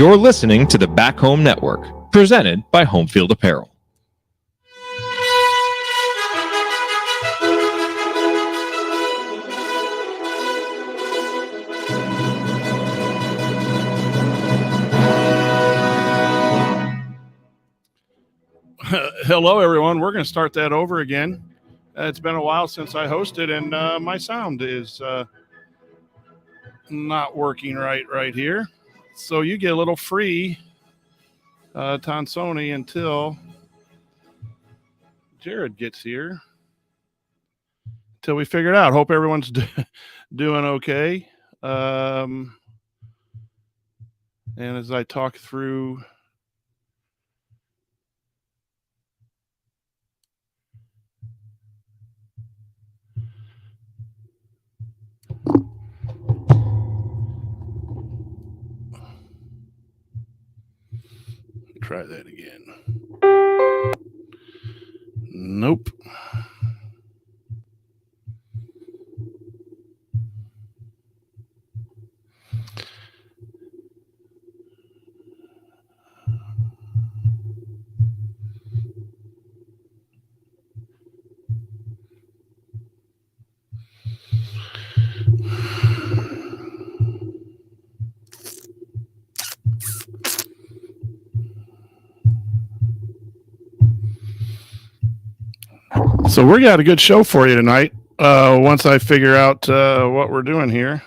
You're listening to the Back Home Network, presented by Homefield Apparel. Hello, everyone. We're going to start that over again. It's been a while since I hosted, and my sound is not working right here. So you get a little free Tonsoni until Jared gets here. Until we figure it out. Hope everyone's doing okay. And as I talk through try that again. Nope. So we got a good show for you tonight. Once I figure out what we're doing here.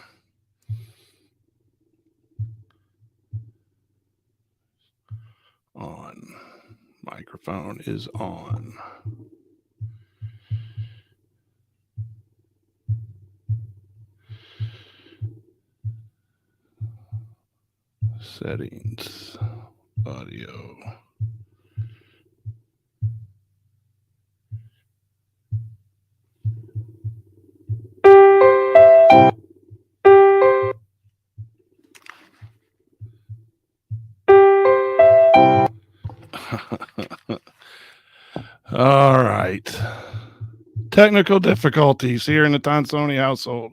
On. Microphone is on. Settings. Audio. All right. Technical difficulties here in the Tonsoni household.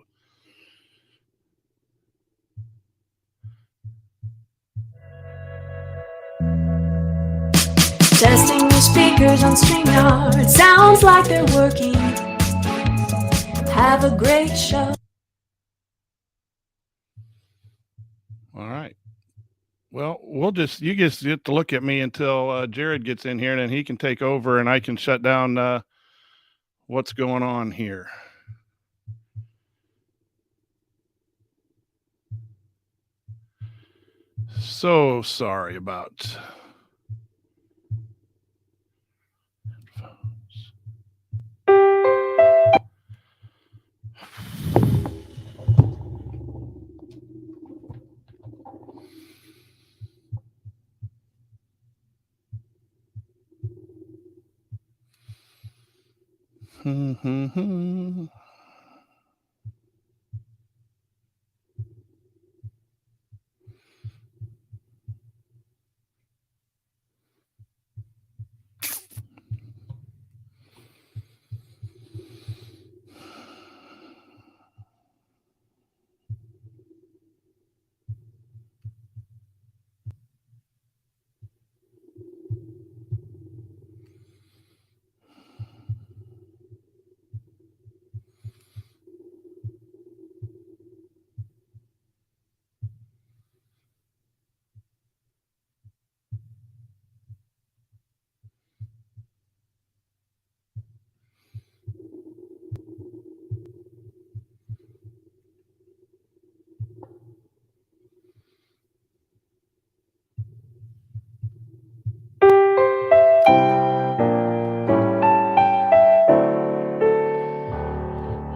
Testing the speakers on StreamYard. Sounds like they're working. Have a great show. All right. Well, you just get to look at me until Jared gets in here, and then he can take over and I can shut down what's going on here. So sorry about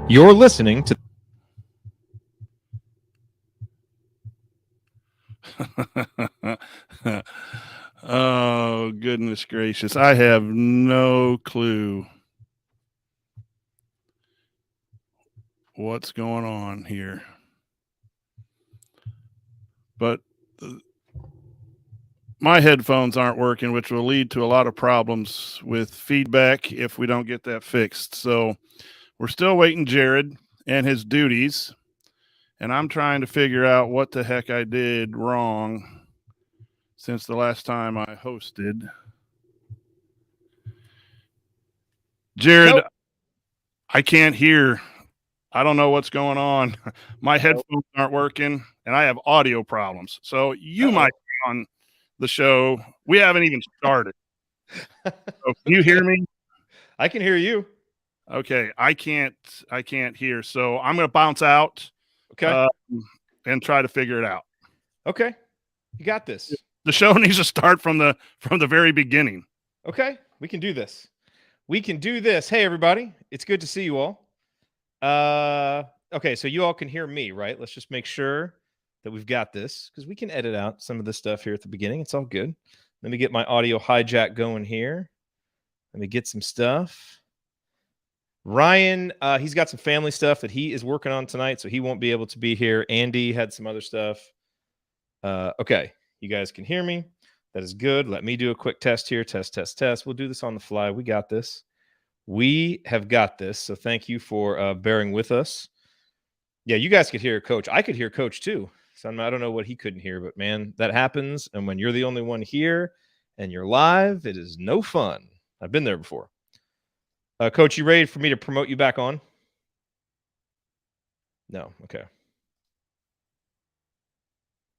You're listening to Oh, goodness gracious. I have no clue what's going on here. But my headphones aren't working, which will lead to a lot of problems with feedback if we don't get that fixed. So we're still waiting Jared and his duties, and I'm trying to figure out what the heck I did wrong since the last time I hosted. Jared, Nope. I can't hear. I don't know what's going on. My headphones aren't working, and I have audio problems. So you might be on the show. We haven't even started. So can you hear me? I can hear you. Okay, I can't hear. So I'm going to bounce out. Okay. And try to figure it out. Okay. You got this. The show needs to start from the very beginning. Okay. We can do this. We can do this. Hey, everybody. It's good to see you all. Okay, so you all can hear me, right? Let's just make sure that we've got this because we can edit out some of the stuff here at the beginning. It's all good. Let me get my audio hijack going here. Let me get some stuff. Ryan, he's got some family stuff that he is working on tonight, so he won't be able to be here. Andy had some other stuff. Okay, you guys can hear me. That is good. Let me do a quick test here. Test. We'll do this on the fly. We got this. We have got this. So thank you for bearing with us. Yeah, you guys could hear Coach. I could hear Coach too. So I don't know what he couldn't hear, but man, that happens. And when you're the only one here and you're live, it is no fun. I've been there before. Coach, you ready for me to promote you back on? No. Okay.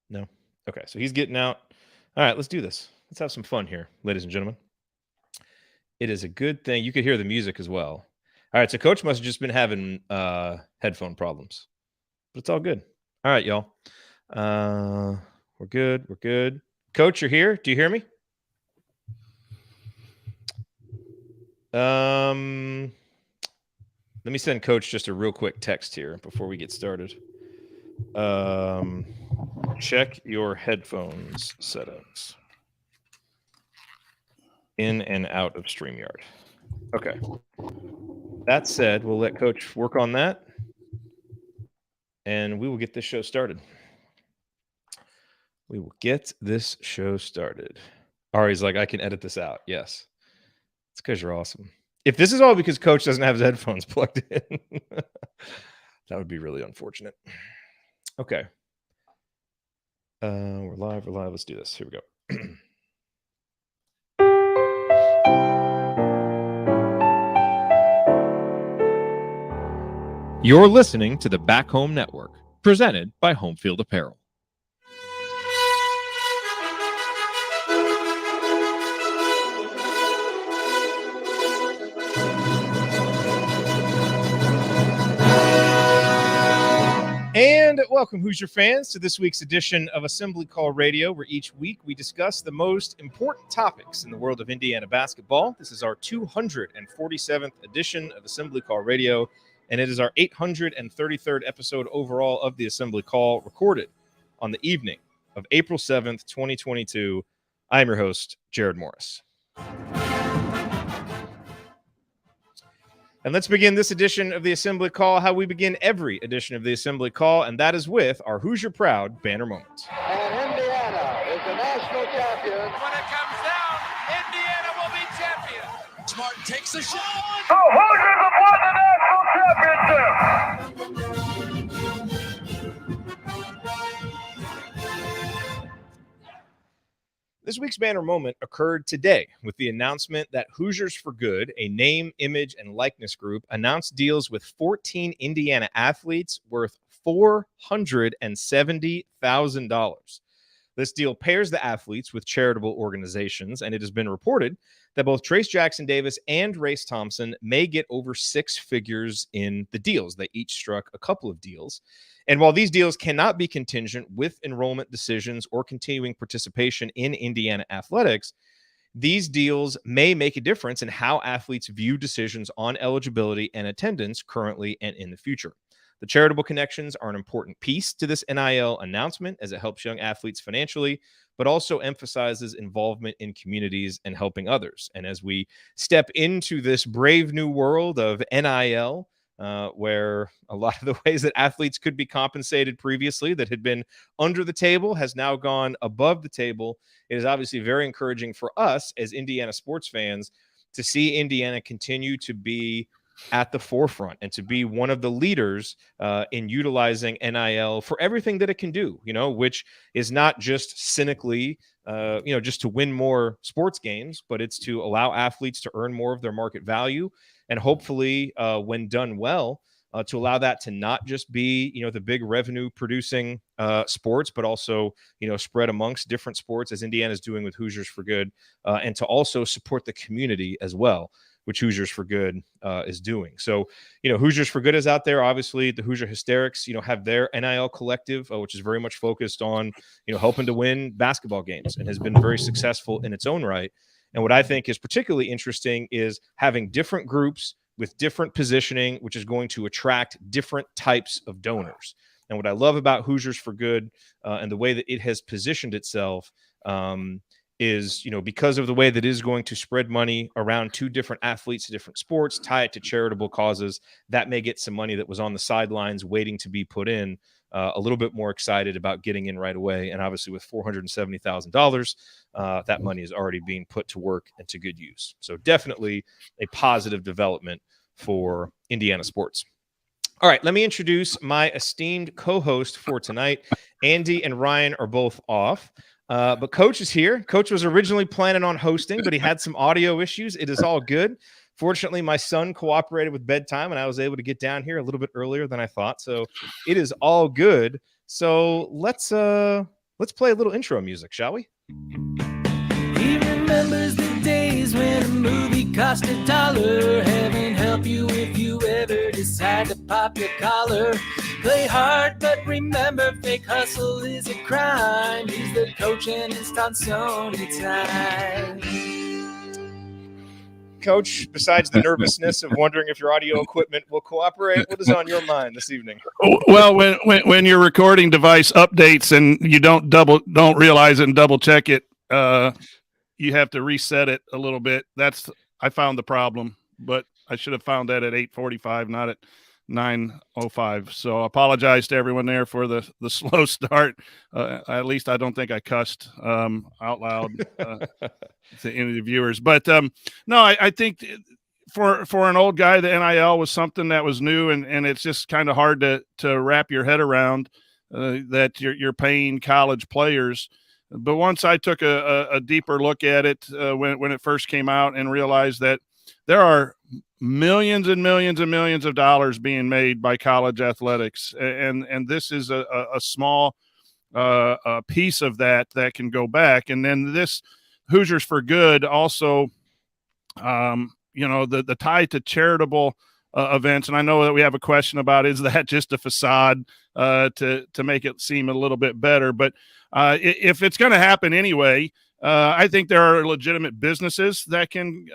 No. Okay. So he's getting out. All right, let's do this. Let's have some fun here, ladies and gentlemen. It is a good thing. You could hear the music as well. All right. So Coach must have just been having headphone problems, but it's all good. All right, y'all. We're good. We're good. Coach, you're here. Do you hear me? Let me send Coach just a real quick text here before we get started. Check your headphones settings in and out of StreamYard. Okay. That said, we'll let Coach work on that, and we will get this show started. We will get this show started. Ari's like, I can edit this out. Yes. It's because you're awesome. If this is all because Coach doesn't have his headphones plugged in, that would be really unfortunate. Okay. We're live. Let's do this. Here we go. You're listening to the Back Home Network, presented by Home Field Apparel. And welcome, Hoosier fans, to this week's edition of Assembly Call Radio, where each week we discuss the most important topics in the world of Indiana basketball. This is our 247th edition of Assembly Call Radio, and it is our 833rd episode overall of the Assembly Call, recorded on the evening of April 7th, 2022. I am your host, Jared Morris. And let's begin this edition of the Assembly Call how we begin every edition of the Assembly Call, and that is with our Hoosier Proud banner moment. And Indiana is the national champion. When it comes down, Indiana will be champion. Smart takes the shot. The Hoosiers have won the national championship. This week's banner moment occurred today with the announcement that Hoosiers for Good, a name, image, and likeness group, announced deals with 14 Indiana athletes worth $470,000. This deal pairs the athletes with charitable organizations, and it has been reported that both Trace Jackson Davis and Race Thompson may get over six figures in the deals. They each struck a couple of deals. And while these deals cannot be contingent with enrollment decisions or continuing participation in Indiana athletics, these deals may make a difference in how athletes view decisions on eligibility and attendance currently and in the future. The charitable connections are an important piece to this NIL announcement as it helps young athletes financially, but also emphasizes involvement in communities and helping others. And as we step into this brave new world of NIL, where a lot of the ways that athletes could be compensated previously that had been under the table has now gone above the table, it is obviously very encouraging for us as Indiana sports fans to see Indiana continue to be at the forefront and to be one of the leaders in utilizing NIL for everything that it can do, which is not just cynically, just to win more sports games, but it's to allow athletes to earn more of their market value. And hopefully, when done well, to allow that to not just be, the big revenue producing sports, but also, spread amongst different sports, as Indiana is doing with Hoosiers for Good, and to also support the community as well, which Hoosiers for Good is doing. So, Hoosiers for Good is out there. Obviously, the Hoosier Hysterics, have their NIL collective, which is very much focused on, helping to win basketball games and has been very successful in its own right. And what I think is particularly interesting is having different groups with different positioning, which is going to attract different types of donors. And what I love about Hoosiers for Good and the way that it has positioned itself is, because of the way that it is going to spread money around two different athletes to different sports, tie it to charitable causes, that may get some money that was on the sidelines waiting to be put in, a little bit more excited about getting in right away. And obviously with $470,000, that money is already being put to work and to good use. So definitely a positive development for Indiana sports. All right, let me introduce my esteemed co-host for tonight. Andy and Ryan are both off, but Coach is here. Coach was originally planning on hosting, but he had some audio issues. It is all good. Fortunately, my son cooperated with bedtime, and I was able to get down here a little bit earlier than I thought. So it is all good. So let's play a little intro music, shall we? He remembers the days when a movie cost $1. Heaven help you if you ever decide to pop your collar. Play hard, but remember, fake hustle is a crime. He's the coach and it's on Sony time. Coach, besides the nervousness of wondering if your audio equipment will cooperate, what is on your mind this evening? Well, when your recording device updates and you don't realize it and double check it, you have to reset it a little bit. I found the problem, but I should have found that at 8:45, not at 9:05. So I apologize to everyone there for the slow start. At least I don't think I cussed out loud to any of the viewers. But no, I think for an old guy, the NIL was something that was new, and it's just kind of hard to wrap your head around that you're paying college players. But once I took a deeper look at it when it first came out and realized that there are millions and millions and millions of dollars being made by college athletics, and this is a small piece of that can go back. And then this Hoosiers for Good also, the tie to charitable events. And I know that we have a question about, is that just a facade to make it seem a little bit better? But if it's going to happen anyway, I think there are legitimate businesses that can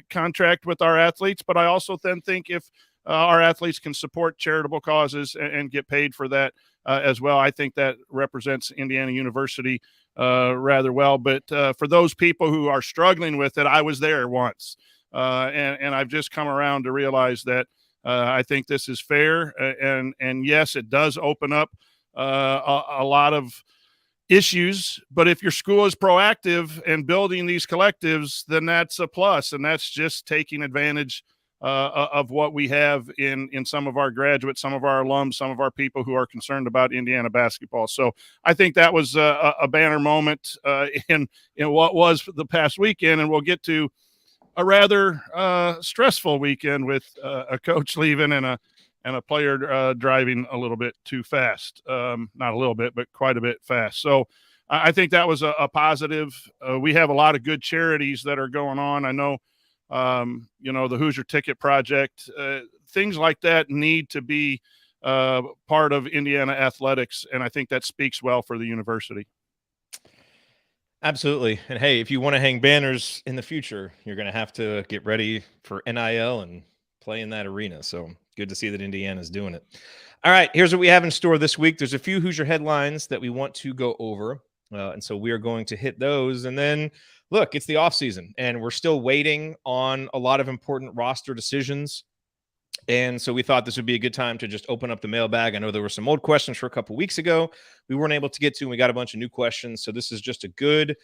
contract with our athletes. But I also then think if our athletes can support charitable causes and get paid for that as well, I think that represents Indiana University rather well. But for those people who are struggling with it, I was there once. And I've just come around to realize that I think this is fair. And yes, it does open up a lot of issues, but if your school is proactive and building these collectives, then that's a plus. And that's just taking advantage of what we have in some of our graduates, some of our alums, some of our people who are concerned about Indiana basketball. So I think that was a banner moment in what was the past weekend. And we'll get to a rather stressful weekend with a coach leaving and a player driving a little bit too fast. Not a little bit, but quite a bit fast. So I think that was a positive. We have a lot of good charities that are going on. I know, the Hoosier Ticket Project, things like that need to be part of Indiana athletics. And I think that speaks well for the university. Absolutely. And hey, if you want to hang banners in the future, you're going to have to get ready for NIL and play in that arena. So good to see that Indiana's doing it. All right, here's what we have in store this week. There's a few Hoosier headlines that we want to go over. And so we are going to hit those. And then, look, it's the offseason, and we're still waiting on a lot of important roster decisions. And so we thought this would be a good time to just open up the mailbag. I know there were some old questions for a couple weeks ago we weren't able to get to, and we got a bunch of new questions. So this is just a good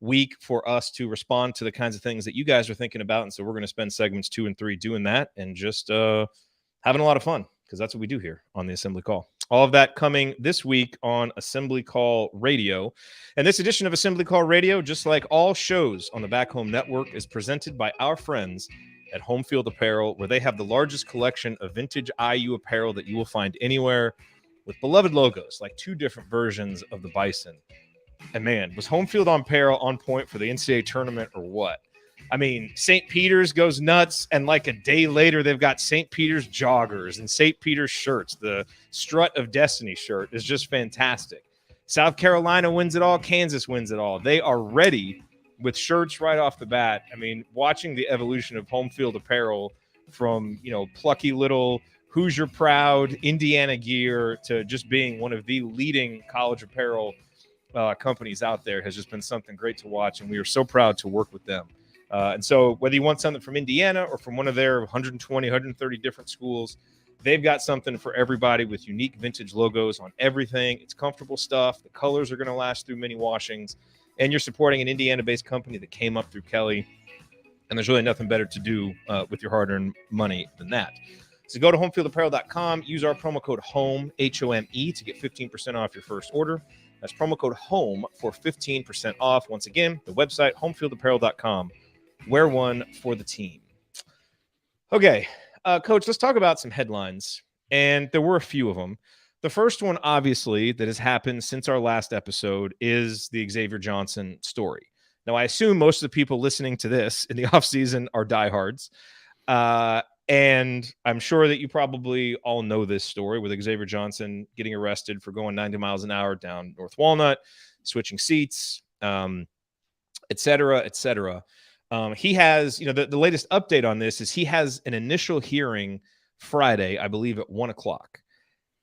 week for us to respond to the kinds of things that you guys are thinking about. And so we're going to spend segments 2 and 3 doing that and just having a lot of fun, because that's what we do here on the Assembly Call. All of that coming this week on Assembly Call Radio. And this edition of Assembly Call Radio, just like all shows on the Back Home Network, is presented by our friends at Home Field Apparel, where they have the largest collection of vintage IU apparel that you will find anywhere, with beloved logos, like 2 different versions of the Bison. And man, was Home Field Apparel on point for the NCAA tournament or what? I mean, St. Peter's goes nuts, and like a day later, they've got St. Peter's joggers and St. Peter's shirts. The Strut of Destiny shirt is just fantastic. South Carolina wins it all. Kansas wins it all. They are ready with shirts right off the bat. I mean, watching the evolution of Home Field Apparel from, plucky little Hoosier proud Indiana gear to just being one of the leading college apparel companies out there has just been something great to watch, and we are so proud to work with them. And so whether you want something from Indiana or from one of their 120, 130 different schools, they've got something for everybody with unique vintage logos on everything. It's comfortable stuff. The colors are going to last through many washings, and you're supporting an Indiana-based company that came up through Kelly, and there's really nothing better to do with your hard-earned money than that. So go to homefieldapparel.com, use our promo code HOME, H-O-M-E, to get 15% off your first order. That's promo code HOME for 15% off. Once again, the website, homefieldapparel.com. Wear one for the team. Okay, Coach, let's talk about some headlines. And there were a few of them. The first one, obviously, that has happened since our last episode is the Xavier Johnson story. Now, I assume most of the people listening to this in the offseason are diehards. And I'm sure that you probably all know this story with Xavier Johnson getting arrested for going 90 miles an hour down North Walnut, switching seats, et cetera, et cetera. He has, the latest update on this is he has an initial hearing Friday, I believe at 1:00.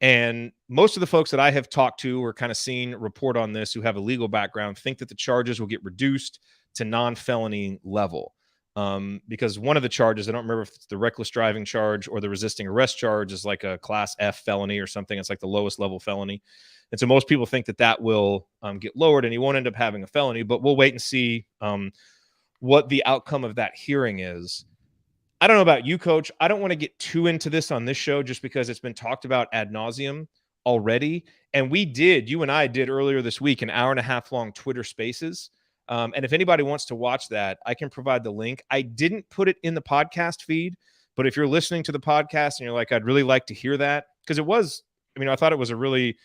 And most of the folks that I have talked to or kind of seen report on this who have a legal background think that the charges will get reduced to non-felony level. Because one of the charges, I don't remember if it's the reckless driving charge or the resisting arrest charge, is like a class F felony or something. It's like the lowest level felony. And so most people think that that will get lowered and he won't end up having a felony, but we'll wait and see what the outcome of that hearing is. I don't know about you, Coach. I don't want to get too into this on this show just because it's been talked about ad nauseum already. And you and I did earlier this week, an hour and a half long Twitter Spaces. And if anybody wants to watch that, I can provide the link. I didn't put it in the podcast feed, but if you're listening to the podcast and you're like, I'd really like to hear that, because I thought it was a really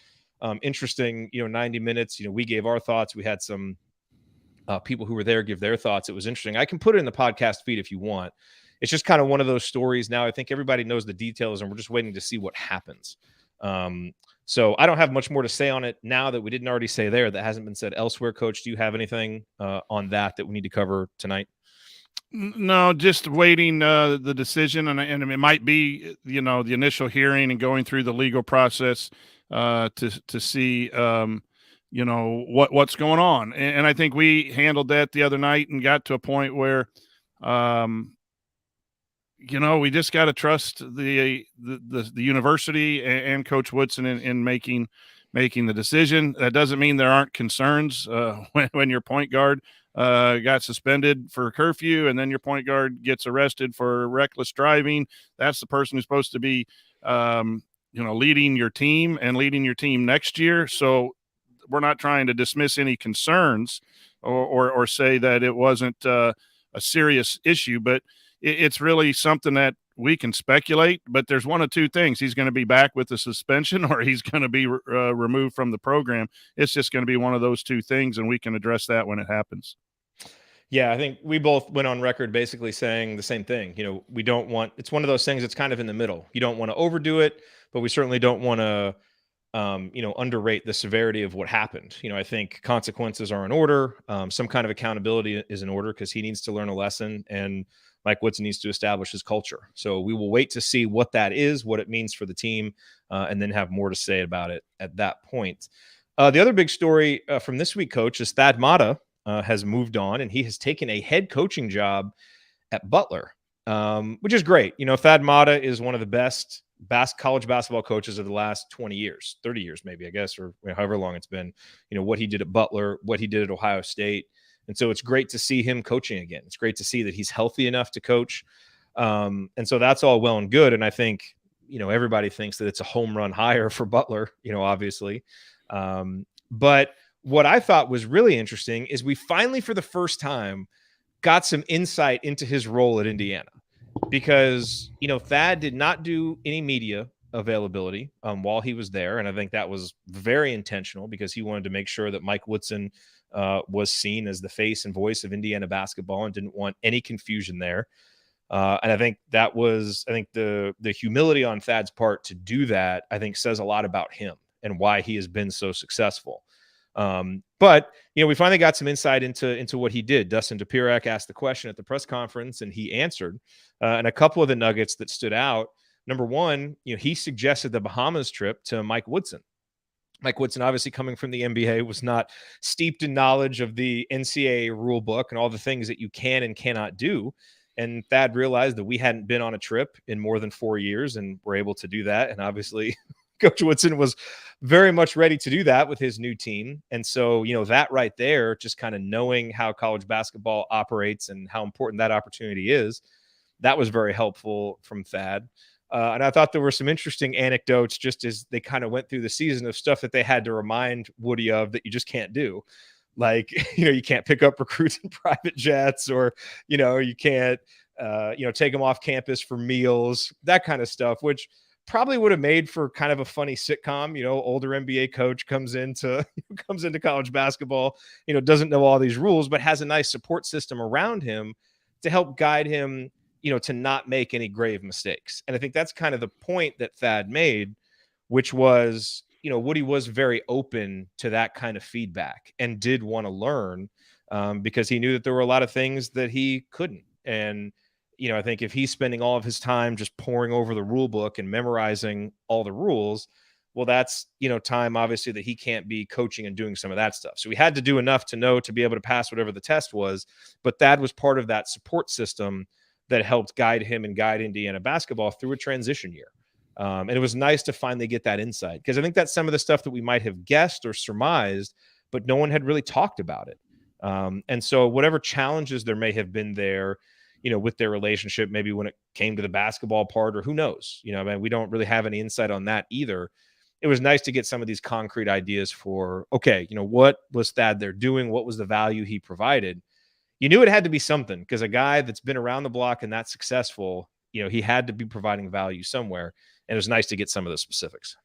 interesting, 90 minutes. We gave our thoughts. We had some people who were there give their thoughts. It was interesting. I can put it in the podcast feed if you want. It's just kind of one of those stories now. I think everybody knows the details, and we're just waiting to see what happens. So I don't have much more to say on it now that we didn't already say there that hasn't been said elsewhere. Coach, do you have anything on that we need to cover tonight? No, just waiting the decision, and it might be the initial hearing and going through the legal process to see what's going on. And I think we handled that the other night and got to a point where we just got to trust the university and Coach Woodson in making the decision. That doesn't mean there aren't concerns when your point guard got suspended for curfew and then your point guard gets arrested for reckless driving. That's the person who's supposed to be leading your team and leading your team next year. So we're not trying to dismiss any concerns or say that it wasn't a serious issue, but it's really something that we can speculate. But there's one of two things: he's going to be back with the suspension, or he's going to be removed from the program. It's just going to be one of those two things, and we can address that when it happens. Yeah, I think we both went on record basically saying the same thing. We don't want – it's one of those things that's kind of in the middle. You don't want to overdo it, but we certainly don't want to underrate the severity of what happened. I think consequences are in order. Some kind of accountability is in order because he needs to learn a lesson, and Mike Woodson needs to establish his culture. So we will wait to see what that is, what it means for the team, and then have more to say about it at that point. The other big story from this week, Coach, is Thad Matta has moved on, and he has taken a head coaching job at Butler, which is great. Thad Matta is one of the best college basketball coaches of the last 20 years, 30 years maybe, I guess, or however long it's been. What he did at Butler, what he did at Ohio State. And so it's great to see him coaching again. It's great to see that he's healthy enough to coach. And so that's all well and good. And I think, everybody thinks that it's a home run hire for Butler, obviously. But what I thought was really interesting is we finally, for the first time, got some insight into his role at Indiana, because, Thad did not do any media availability while he was there. And I think that was very intentional, because he wanted to make sure that Mike Woodson was seen as the face and voice of Indiana basketball and didn't want any confusion there. And I think that was, the humility on Thad's part to do that, I think says a lot about him and why he has been so successful. But we finally got some insight into what he did. Dustin Dopirak asked the question at the press conference, and he answered. And a couple of the nuggets that stood out. Number one, he suggested the Bahamas trip to Mike Woodson. Mike Woodson, obviously coming from the NBA, was not steeped in knowledge of the NCAA rule book and all the things that you can and cannot do. And Thad realized that we hadn't been on a trip in more than 4 years, and were able to do that. And obviously, Coach Woodson was very much ready to do that with his new team. And so, that right there, just kind of knowing how college basketball operates and how important that opportunity is, that was very helpful from Thad. And I thought there were some interesting anecdotes just as they kind of went through the season of stuff that they had to remind Woody of that you just can't do. Like, you can't pick up recruits in private jets, or, you can't, take them off campus for meals, that kind of stuff, which probably would have made for kind of a funny sitcom. Older NBA coach comes into college basketball, doesn't know all these rules, but has a nice support system around him to help guide him, to not make any grave mistakes. And I think that's kind of the point that Thad made, which was, Woody was very open to that kind of feedback and did want to learn, because he knew that there were a lot of things that he couldn't. And, I think if he's spending all of his time just poring over the rule book and memorizing all the rules, well, that's, time obviously that he can't be coaching and doing some of that stuff. So we had to do enough to know to be able to pass whatever the test was. But Thad was part of that support system that helped guide him and guide Indiana basketball through a transition year. And it was nice to finally get that insight, because I think that's some of the stuff that we might have guessed or surmised, but no one had really talked about it. And so whatever challenges there may have been there, with their relationship, maybe when it came to the basketball part, or who knows, we don't really have any insight on that either. It was nice to get some of these concrete ideas for, okay, what was Thad there doing? What was the value he provided? You knew it had to be something, because a guy that's been around the block and that successful, he had to be providing value somewhere. And it was nice to get some of the specifics.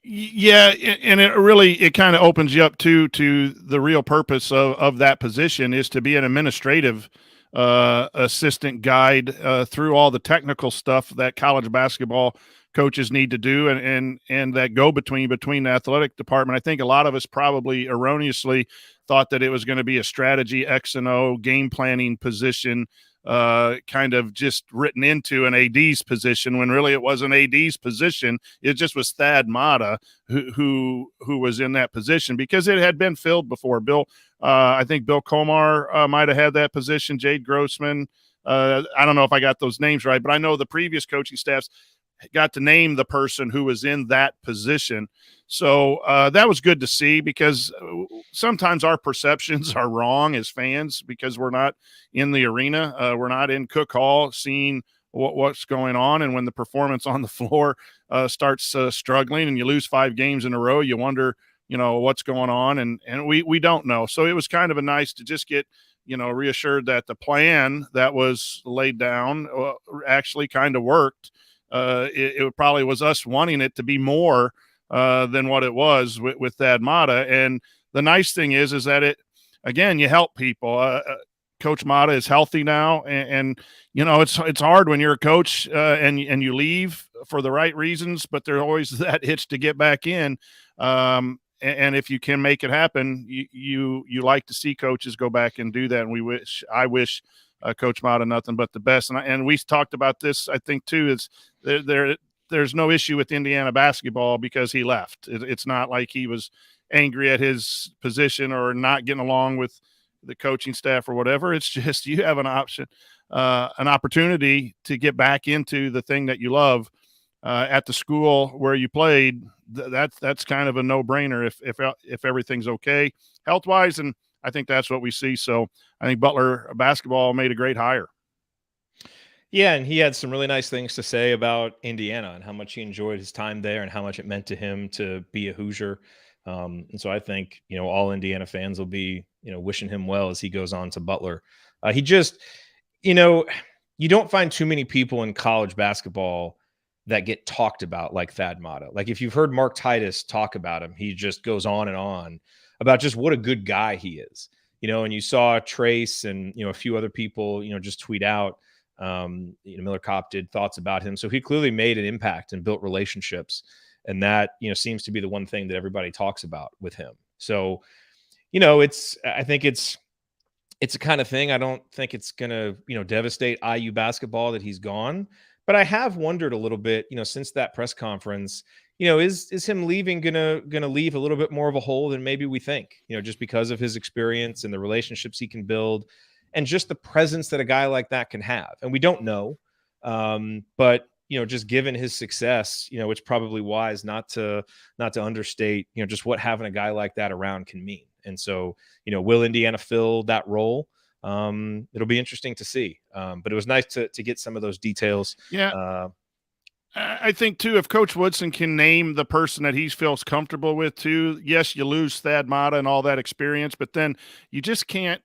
Yeah, and it kind of opens you up to the real purpose of that position is to be an administrative assistant guide through all the technical stuff that college basketball coaches need to do, and that go between the athletic department. I think a lot of us probably erroneously thought that it was going to be a strategy X and O game planning position, kind of just written into an AD's position, when really it was an AD's position. It just was Thad Matta who was in that position, because it had been filled before. I think Bill Komar might have had that position. Jade Grossman. I don't know if I got those names right, but I know the previous coaching staffs got to name the person who was in that position. So that was good to see, because sometimes our perceptions are wrong as fans, because we're not in the arena. We're not in Cook Hall seeing what's going on. And when the performance on the floor starts struggling and you lose 5 games in a row, you wonder, what's going on. And we don't know. So it was kind of a nice to just get, reassured that the plan that was laid down actually kind of worked. It probably was us wanting it to be more than what it was with Thad Matta. And the nice thing is that it, again, you help people. Coach Matta is healthy now, and it's hard when you're a coach and you leave for the right reasons, but there's always that itch to get back in. And if you can make it happen, you like to see coaches go back and do that. And I wish Coach Matta nothing but the best. And we talked about this, I think, too. It's there's no issue with Indiana basketball because he left. It's not like he was angry at his position or not getting along with the coaching staff or whatever. It's just you have an opportunity to get back into the thing that you love at the school where you played. That's kind of a no-brainer if everything's okay health-wise. And I think that's what we see. So I think Butler basketball made a great hire. Yeah, and he had some really nice things to say about Indiana and how much he enjoyed his time there and how much it meant to him to be a Hoosier. And so I think, all Indiana fans will be, wishing him well as he goes on to Butler. He just, you don't find too many people in college basketball that get talked about like Thad Matta. Like if you've heard Mark Titus talk about him, he just goes on and on about just what a good guy he is. And you saw Trace and, a few other people, just tweet out, Miller Kopp did thoughts about him. So he clearly made an impact and built relationships. And that, seems to be the one thing that everybody talks about with him. So, I think it's a kind of thing. I don't think it's going to, devastate IU basketball that he's gone. But I have wondered a little bit, since that press conference, is him leaving gonna leave a little bit more of a hole than maybe we think, just because of his experience and the relationships he can build and just the presence that a guy like that can have. And we don't know. But, just given his success, it's probably wise not to understate, just what having a guy like that around can mean. And so, will Indiana fill that role? It'll be interesting to see. But it was nice to get some of those details. Yeah. I think too, if Coach Woodson can name the person that he feels comfortable with too, yes, you lose Thad Matta and all that experience, but then you just can't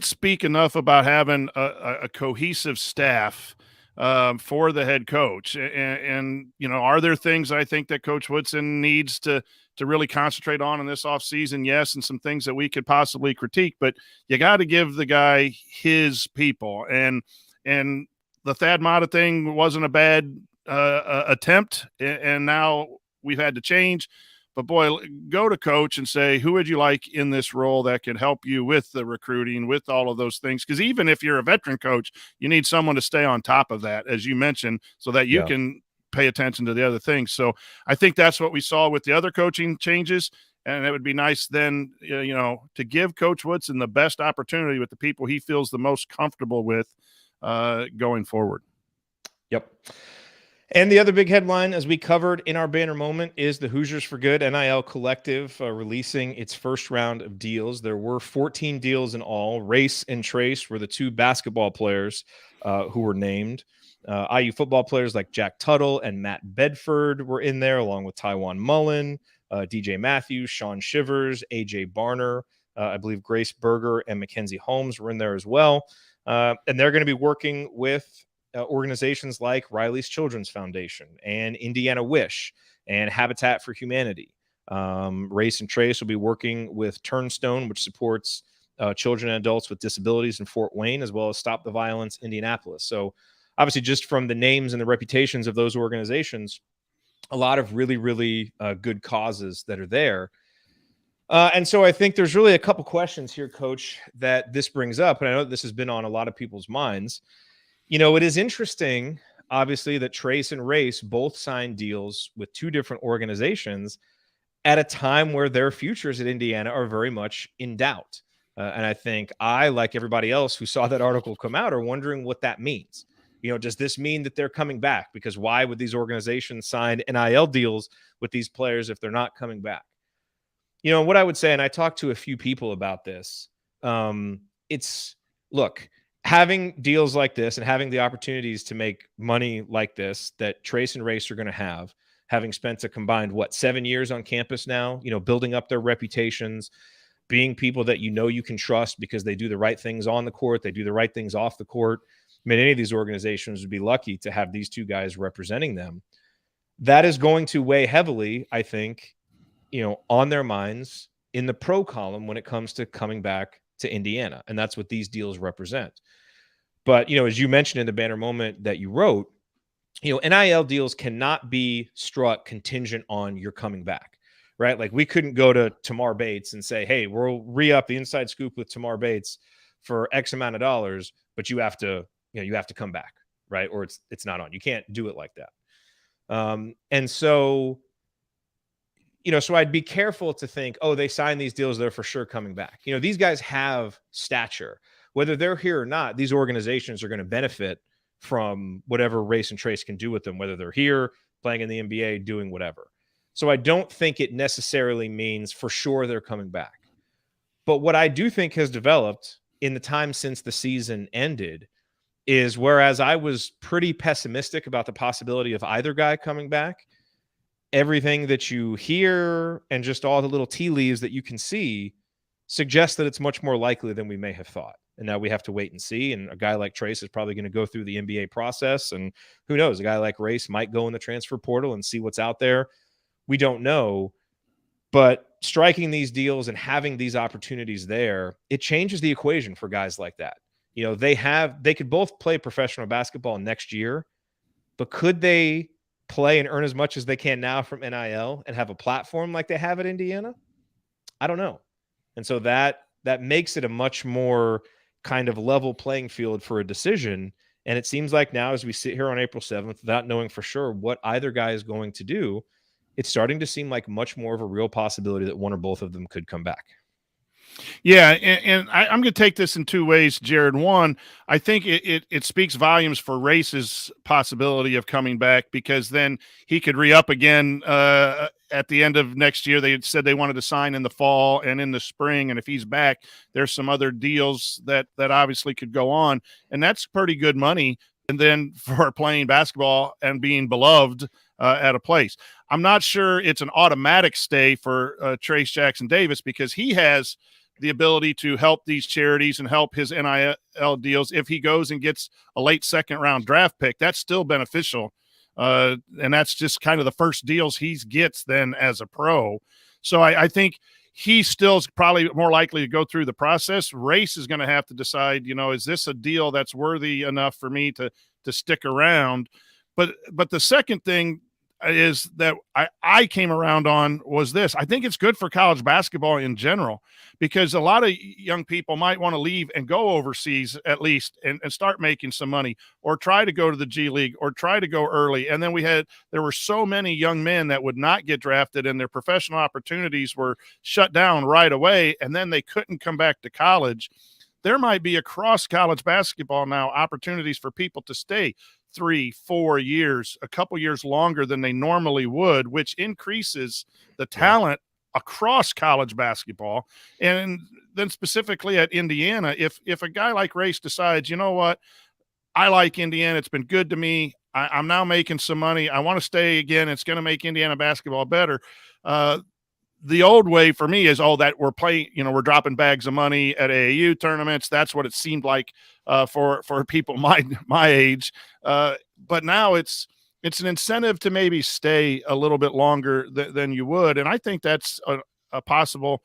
speak enough about having a cohesive staff for the head coach. And, are there things I think that Coach Woodson needs to really concentrate on in this offseason? Yes. And some things that we could possibly critique, but you got to give the guy his people. And the Thad Matta thing wasn't a bad attempt. And now we've had to change. But boy, go to coach and say, who would you like in this role that can help you with the recruiting, with all of those things? Because even if you're a veteran coach, you need someone to stay on top of that, as you mentioned, so that you can pay attention to the other things. So I think that's what we saw with the other coaching changes. And it would be nice then, to give Coach Woodson the best opportunity with the people he feels the most comfortable with going forward. Yep. And the other big headline, as we covered in our banner moment, is the Hoosiers for Good NIL Collective releasing its first round of deals. There were 14 deals in all. Race and Trace were the two basketball players who were named. IU football players like Jack Tuttle and Matt Bedford were in there, along with Tywan Mullen, DJ Matthews, Sean Shivers, AJ Barner. I believe Grace Berger and Mackenzie Holmes were in there as well. And they're going to be working with organizations like Riley's Children's Foundation and Indiana Wish and Habitat for Humanity. Race and Trace will be working with Turnstone, which supports children and adults with disabilities in Fort Wayne, as well as Stop the Violence Indianapolis. So obviously, just from the names and the reputations of those organizations, a lot of really, really good causes that are there. And so I think there's really a couple questions here, Coach, that this brings up. And I know this has been on a lot of people's minds. It is interesting, obviously, that Trace and Race both signed deals with two different organizations at a time where their futures at Indiana are very much in doubt. And I think I, like everybody else who saw that article come out, are wondering what that means. Does this mean that they're coming back? Because why would these organizations sign NIL deals with these players if they're not coming back? What I would say, and I talked to a few people about this, look, having deals like this and having the opportunities to make money like this that Trace and Race are going to have, having spent a combined, 7 years on campus now, building up their reputations, being people that you can trust because they do the right things on the court, they do the right things off the court. I mean, any of these organizations would be lucky to have these two guys representing them. That is going to weigh heavily, I think, on their minds in the pro column when it comes to coming back to Indiana. And that's what these deals represent. But, as you mentioned in the banner moment that you wrote, NIL deals cannot be struck contingent on your coming back, right? Like we couldn't go to Tamar Bates and say, hey, we'll re-up the inside scoop with Tamar Bates for X amount of dollars, but you have to come back, right? Or it's not on. You can't do it like that. And so, so I'd be careful to think, oh, they signed these deals, they're for sure coming back. These guys have stature. Whether they're here or not, these organizations are going to benefit from whatever Race and Trace can do with them, whether they're here, playing in the NBA, doing whatever. So I don't think it necessarily means for sure they're coming back. But what I do think has developed in the time since the season ended is, whereas I was pretty pessimistic about the possibility of either guy coming back, everything that you hear and just all the little tea leaves that you can see suggests that it's much more likely than we may have thought. And now we have to wait and see. And a guy like Trace is probably going to go through the NBA process. And who knows, a guy like Race might go in the transfer portal and see what's out there. We don't know. But striking these deals and having these opportunities there, it changes the equation for guys like that. You know, they could both play professional basketball next year, but could they play and earn as much as they can now from NIL and have a platform like they have at Indiana? I don't know. And so that makes it a much more kind of level playing field for a decision. And it seems like now, as we sit here on April 7th, without knowing for sure what either guy is going to do, it's starting to seem like much more of a real possibility that one or both of them could come back. Yeah, and I'm going to take this in two ways, Jared. One, I think it speaks volumes for Race's possibility of coming back, because then he could re-up again at the end of next year. They said they wanted to sign in the fall and in the spring, and if he's back, there's some other deals that obviously could go on, and that's pretty good money. And then for playing basketball and being beloved at a place. I'm not sure it's an automatic stay for Trace Jackson Davis, because he has the ability to help these charities and help his NIL deals. If he goes and gets a late second-round draft pick, that's still beneficial. And that's just kind of the first deals he gets then as a pro. So I think he still is probably more likely to go through the process. Race is going to have to decide, is this a deal that's worthy enough for me to stick around? But the second thing is that I came around on was this. I think it's good for college basketball in general, because a lot of young people might want to leave and go overseas at least and start making some money, or try to go to the G League, or try to go early. And then there were so many young men that would not get drafted, and their professional opportunities were shut down right away, and then they couldn't come back to college. There might be across college basketball now opportunities for people to stay 3-4 years, a couple years longer than they normally would, which increases the talent across college basketball. And then specifically at Indiana, if a guy like Race decides, you know what, I like Indiana, it's been good to me, I'm now making some money, I want to stay again, it's going to make Indiana basketball better. The old way for me is, that we're playing, we're dropping bags of money at AAU tournaments. That's what it seemed like for people my age. But now it's an incentive to maybe stay a little bit longer than you would. And I think that's a possible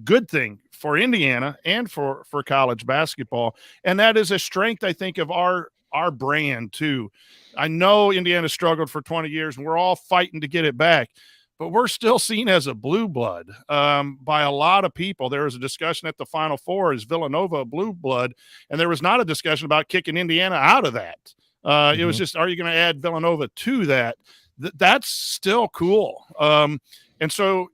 good thing for Indiana and for college basketball. And that is a strength, I think, of our brand too. I know Indiana struggled for 20 years, and we're all fighting to get it back. But we're still seen as a blue blood by a lot of people. There was a discussion at the Final Four, is Villanova a blue blood? And there was not a discussion about kicking Indiana out of that. It was just, are you going to add Villanova to that? That's still cool. And so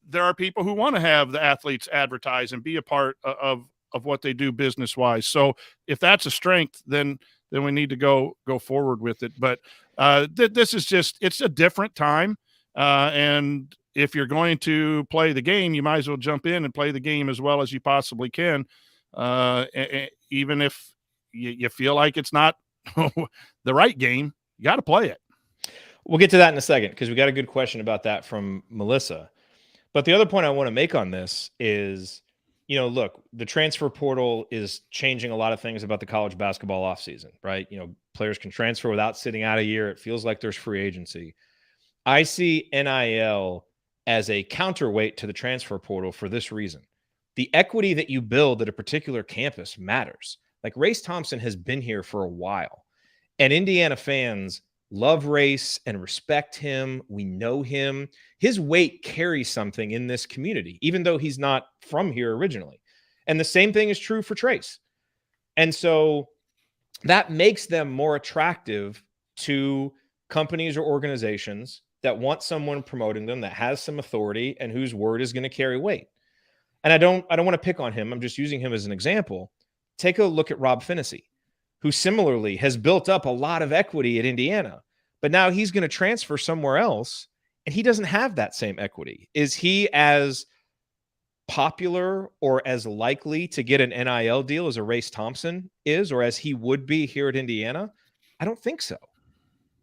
there are people who want to have the athletes advertise and be a part of what they do business-wise. So if that's a strength, then we need to go forward with it. But this is just, it's a different time. And if you're going to play the game, you might as well jump in and play the game as well as you possibly can. Even if you feel like it's not the right game, you got to play it. We'll get to that in a second, because we got a good question about that from Melissa. But the other point I want to make on this is, look, the transfer portal is changing a lot of things about the college basketball offseason, right? Players can transfer without sitting out a year. It feels like there's free agency. I see NIL as a counterweight to the transfer portal for this reason. The equity that you build at a particular campus matters. Like, Race Thompson has been here for a while, and Indiana fans love Race and respect him. We know him. His weight carries something in this community, even though he's not from here originally. And the same thing is true for Trace. And so that makes them more attractive to companies or organizations that want someone promoting them that has some authority and whose word is going to carry weight. And I don't want to pick on him. I'm just using him as an example. Take a look at Rob Finney, who similarly has built up a lot of equity at Indiana, but now he's going to transfer somewhere else and he doesn't have that same equity. Is he as popular or as likely to get an NIL deal as a Race Thompson is, or as he would be here at Indiana? I don't think so.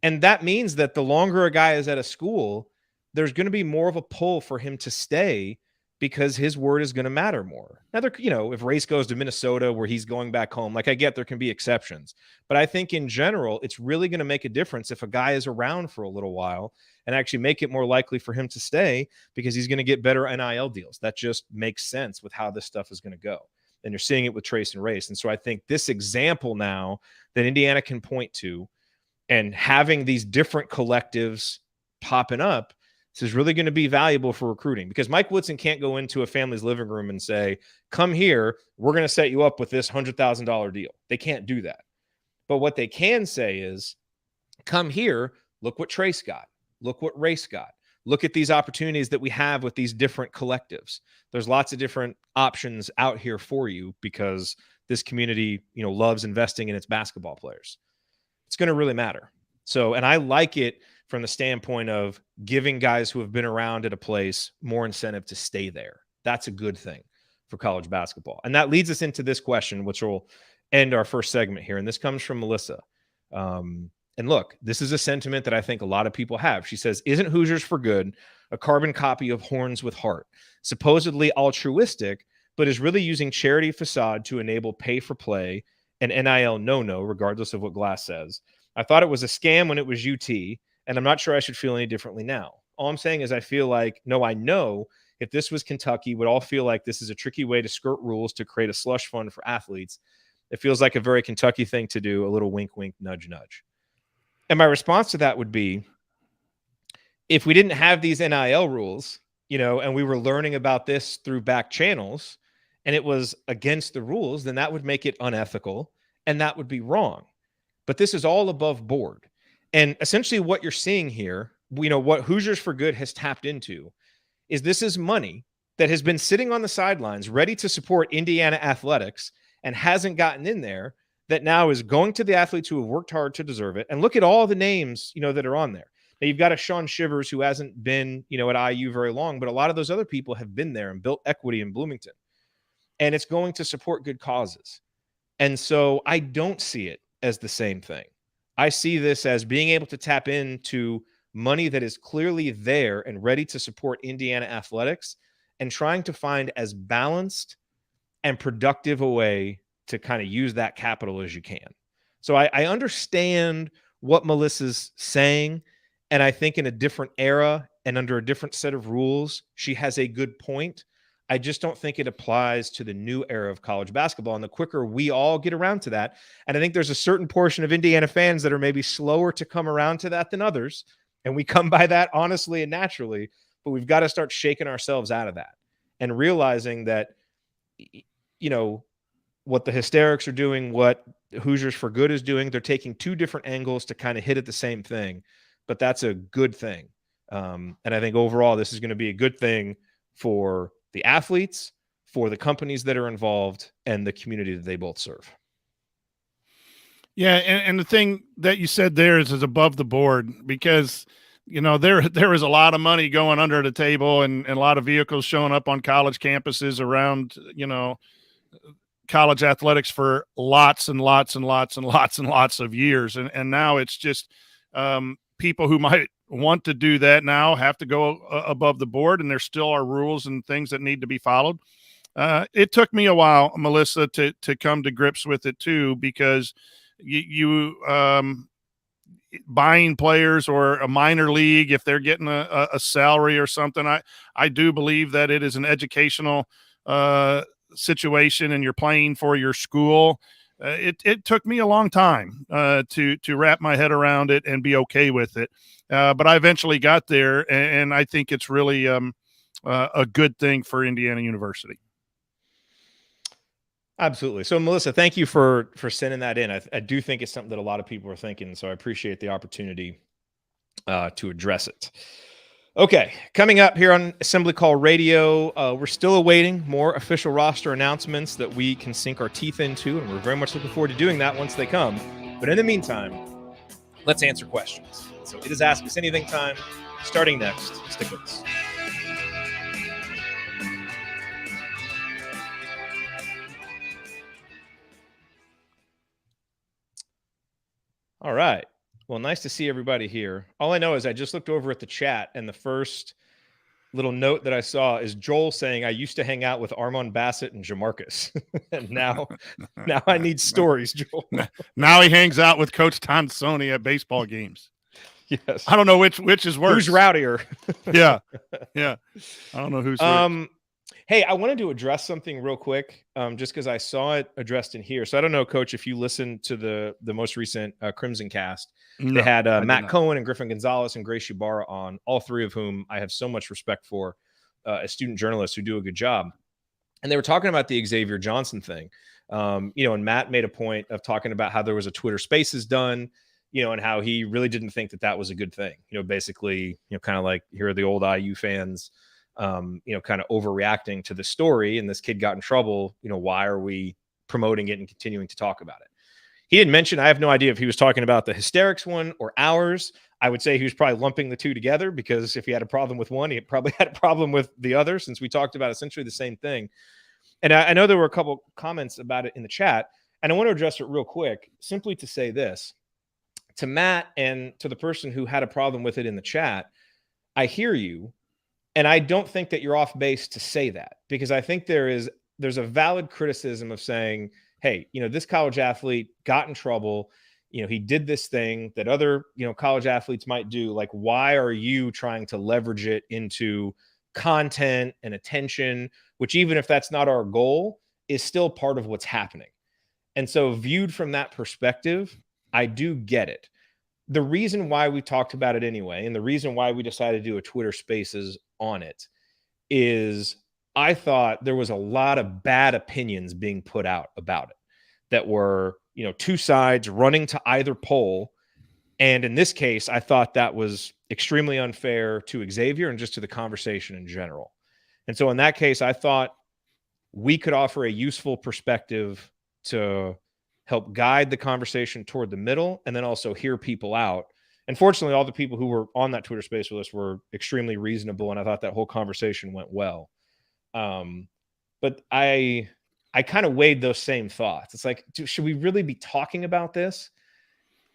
And that means that the longer a guy is at a school, there's going to be more of a pull for him to stay because his word is going to matter more. Now, if Race goes to Minnesota where he's going back home, like I get there can be exceptions. But I think in general, it's really going to make a difference if a guy is around for a little while and actually make it more likely for him to stay because he's going to get better NIL deals. That just makes sense with how this stuff is going to go. And you're seeing it with Trace and Race. And so I think this example now that Indiana can point to and having these different collectives popping up, this is really going to be valuable for recruiting because Mike Woodson can't go into a family's living room and say, come here, we're going to set you up with this $100,000 deal. They can't do that. But what they can say is, come here, look what Trace got. Look what Race got. Look at these opportunities that we have with these different collectives. There's lots of different options out here for you because this community, loves investing in its basketball players. It's going to really matter. So, and I like it from the standpoint of giving guys who have been around at a place more incentive to stay there. That's a good thing for college basketball. And that leads us into this question, which will end our first segment here. And this comes from Melissa. And look, this is a sentiment that I think a lot of people have. She says, isn't Hoosiers for Good a carbon copy of Horns with Heart? Supposedly altruistic, but is really using charity facade to enable pay for play and NIL no-no, regardless of what Glass says. I thought it was a scam when it was UT, and I'm not sure I should feel any differently now. All I'm saying is I feel like, I know if this was Kentucky, we'd all feel like this is a tricky way to skirt rules to create a slush fund for athletes. It feels like a very Kentucky thing to do, a little wink, wink, nudge, nudge. And my response to that would be, if we didn't have these NIL rules, and we were learning about this through back channels, and it was against the rules, then that would make it unethical, and that would be wrong. But this is all above board. And essentially what you're seeing here, what Hoosiers for Good has tapped into is this is money that has been sitting on the sidelines ready to support Indiana athletics and hasn't gotten in there, that now is going to the athletes who have worked hard to deserve it. And look at all the names, that are on there. Now you've got a Sean Shivers who hasn't been, at IU very long, but a lot of those other people have been there and built equity in Bloomington. And it's going to support good causes. And so I don't see it as the same thing. I see this as being able to tap into money that is clearly there and ready to support Indiana athletics and trying to find as balanced and productive a way to kind of use that capital as you can. So I understand what Melissa's saying. And I think in a different era and under a different set of rules, she has a good point. I just don't think it applies to the new era of college basketball. And the quicker we all get around to that, and I think there's a certain portion of Indiana fans that are maybe slower to come around to that than others. And we come by that honestly and naturally, but we've got to start shaking ourselves out of that and realizing that, what the Hysterics are doing, what Hoosiers for Good is doing, they're taking two different angles to kind of hit at the same thing, but that's a good thing. And I think overall, this is going to be a good thing for the athletes, for the companies that are involved, and the community that they both serve. Yeah, and the thing that you said there is above the board because, there is a lot of money going under the table and a lot of vehicles showing up on college campuses around, college athletics for lots and lots and lots and lots and lots of years. And now it's just people who might want to do that now have to go above the board, and there still are rules and things that need to be followed. It took me a while, Melissa, to come to grips with it too, because you buying players or a minor league, if they're getting a salary or something, I do believe that it is an educational situation and you're playing for your school. It took me a long time to wrap my head around it and be okay with it. But I eventually got there, and I think it's really a good thing for Indiana University. Absolutely. So, Melissa, thank you for sending that in. I do think it's something that a lot of people are thinking, so I appreciate the opportunity to address it. Okay, coming up here on Assembly Call Radio, we're still awaiting more official roster announcements that we can sink our teeth into, and we're very much looking forward to doing that once they come. But in the meantime, let's answer questions. So it is Ask Us Anything time, starting next. Stick with us. All right. Well, nice to see everybody here. All I know is I just looked over at the chat, and the first little note that I saw is Joel saying, I used to hang out with Armand Bassett and Jamarcus. And now I need stories, Joel. Now he hangs out with Coach Tonsoni at baseball games. Yes. I don't know which is worse. Who's rowdier? Yeah. I don't know who's worse. Hey, I wanted to address something real quick, just because I saw it addressed in here. So I don't know, Coach, if you listened to the most recent Crimson Cast. No, they had I Matt Cohen and Griffin Gonzalez and Grace Ybarra on, all three of whom I have so much respect for as student journalists who do a good job. And they were talking about the Xavier Johnson thing. And Matt made a point of talking about how there was a Twitter Spaces done, and how he really didn't think that was a good thing. Basically, kind of like, here are the old IU fans, kind of overreacting to the story, and this kid got in trouble. Why are we promoting it and continuing to talk about it? He didn't mention, I have no idea if he was talking about the hysterics one or ours. I would say he was probably lumping the two together, because if he had a problem with one, he probably had a problem with the other, since we talked about essentially the same thing. And I know there were a couple comments about it in the chat, and I want to address it real quick, simply to say this to Matt and to the person who had a problem with it in the chat. I hear you. And I don't think that you're off base to say that, because I think there's a valid criticism of saying, hey, this college athlete got in trouble. He did this thing that other, college athletes might do. Like, why are you trying to leverage it into content and attention, which, even if that's not our goal, is still part of what's happening. And so, viewed from that perspective, I do get it. The reason why we talked about it anyway, and the reason why we decided to do a Twitter Spaces on it, is I thought there was a lot of bad opinions being put out about it that were, two sides running to either pole. And in this case, I thought that was extremely unfair to Xavier and just to the conversation in general. And so in that case, I thought we could offer a useful perspective to help guide the conversation toward the middle, and then also hear people out. And fortunately, all the people who were on that Twitter space with us were extremely reasonable, and I thought that whole conversation went well. But I kind of weighed those same thoughts. It's like, should we really be talking about this?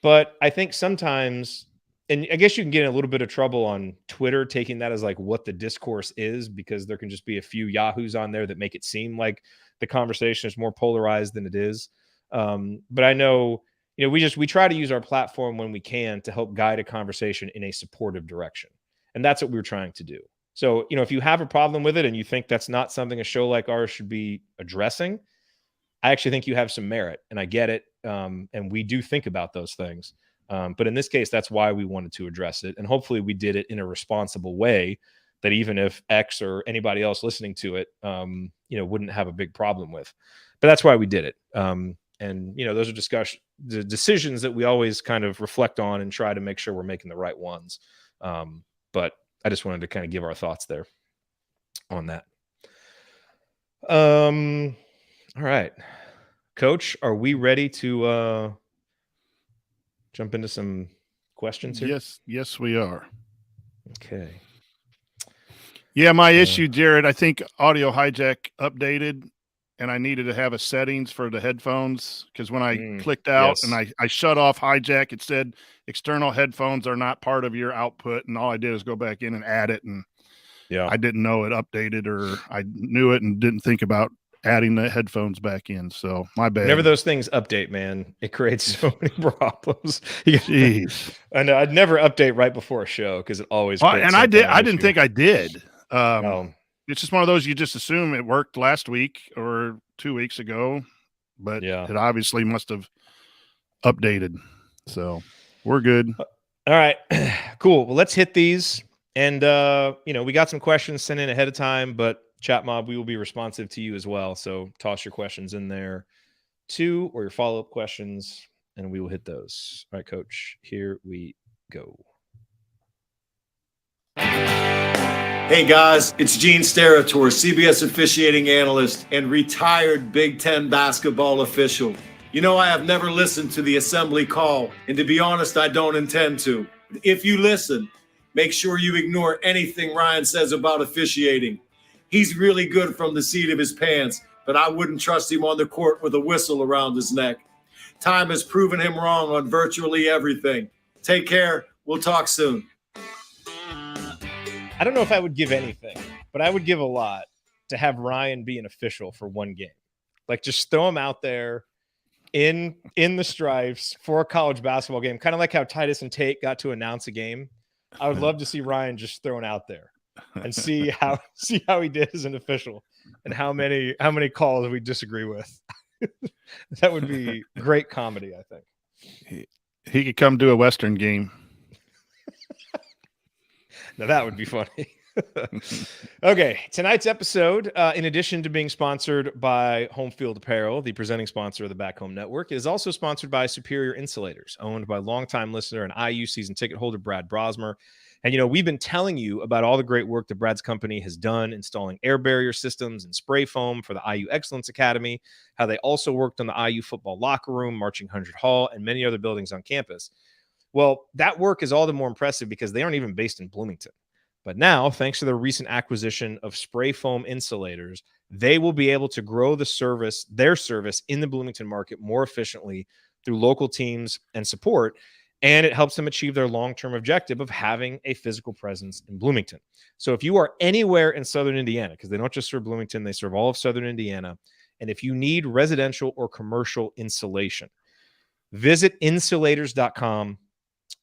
But I think sometimes, and I guess you can get in a little bit of trouble on Twitter taking that as like what the discourse is, because there can just be a few yahoos on there that make it seem like the conversation is more polarized than it is. But I know, we try to use our platform when we can to help guide a conversation in a supportive direction. And that's what we're trying to do. So, if you have a problem with it and you think that's not something a show like ours should be addressing, I actually think you have some merit, and I get it. And we do think about those things. But in this case, that's why we wanted to address it. And hopefully we did it in a responsible way that even if X or anybody else listening to it, wouldn't have a big problem with. But that's why we did it. And, those are the decisions that we always kind of reflect on and try to make sure we're making the right ones. But I just wanted to kind of give our thoughts there on that. All right. Coach, are we ready to jump into some questions here? Yes, we are. Okay. Yeah, my issue, Jared, I think Audio Hijack updated, and I needed to have a settings for the headphones, because when I clicked out and I shut off Hijack, it said external headphones are not part of your output, and all I did is go back in and add it, and I didn't know it updated, or I knew it and didn't think about adding the headphones back in. So my bad. Whenever those things update, man, it creates so many problems. Jeez. And I'd never update right before a show, because it always and I didn't think I did. No. It's just one of those, you just assume it worked last week or 2 weeks ago, but it obviously must have updated. So we're good. All right, cool. Well, let's hit these. And, we got some questions sent in ahead of time, but Chat Mob, we will be responsive to you as well. So toss your questions in there too, or your follow-up questions, and we will hit those. All right, Coach, here we go. Hey guys, it's Gene Steratore, CBS officiating analyst and retired Big Ten basketball official. I have never listened to the assembly call, and to be honest, I don't intend to. If you listen, make sure you ignore anything Ryan says about officiating. He's really good from the seat of his pants, but I wouldn't trust him on the court with a whistle around his neck. Time has proven him wrong on virtually everything. Take care. We'll talk soon. I don't know if I would give anything, but I would give a lot to have Ryan be an official for one game. Like, just throw him out there in the stripes for a college basketball game, kind of like how Titus and Tate got to announce a game. I would love to see Ryan just thrown out there and see how he did as an official and how many calls we disagree with. That would be great comedy, I think. He could come do a Western game. Now that would be funny. Okay, tonight's episode, in addition to being sponsored by Home Field Apparel, the presenting sponsor of the Back Home Network, is also sponsored by Superior Insulators, owned by longtime listener and IU season ticket holder Brad Brosmer. And, we've been telling you about all the great work that Brad's company has done installing air barrier systems and spray foam for the IU Excellence Academy, how they also worked on the IU football locker room, Marching 100 Hall, and many other buildings on campus. Well, that work is all the more impressive because they aren't even based in Bloomington. But now, thanks to their recent acquisition of spray foam insulators, they will be able to grow their service in the Bloomington market more efficiently through local teams and support. And it helps them achieve their long-term objective of having a physical presence in Bloomington. So if you are anywhere in Southern Indiana, because they don't just serve Bloomington, they serve all of Southern Indiana. And if you need residential or commercial insulation, visit insulators.com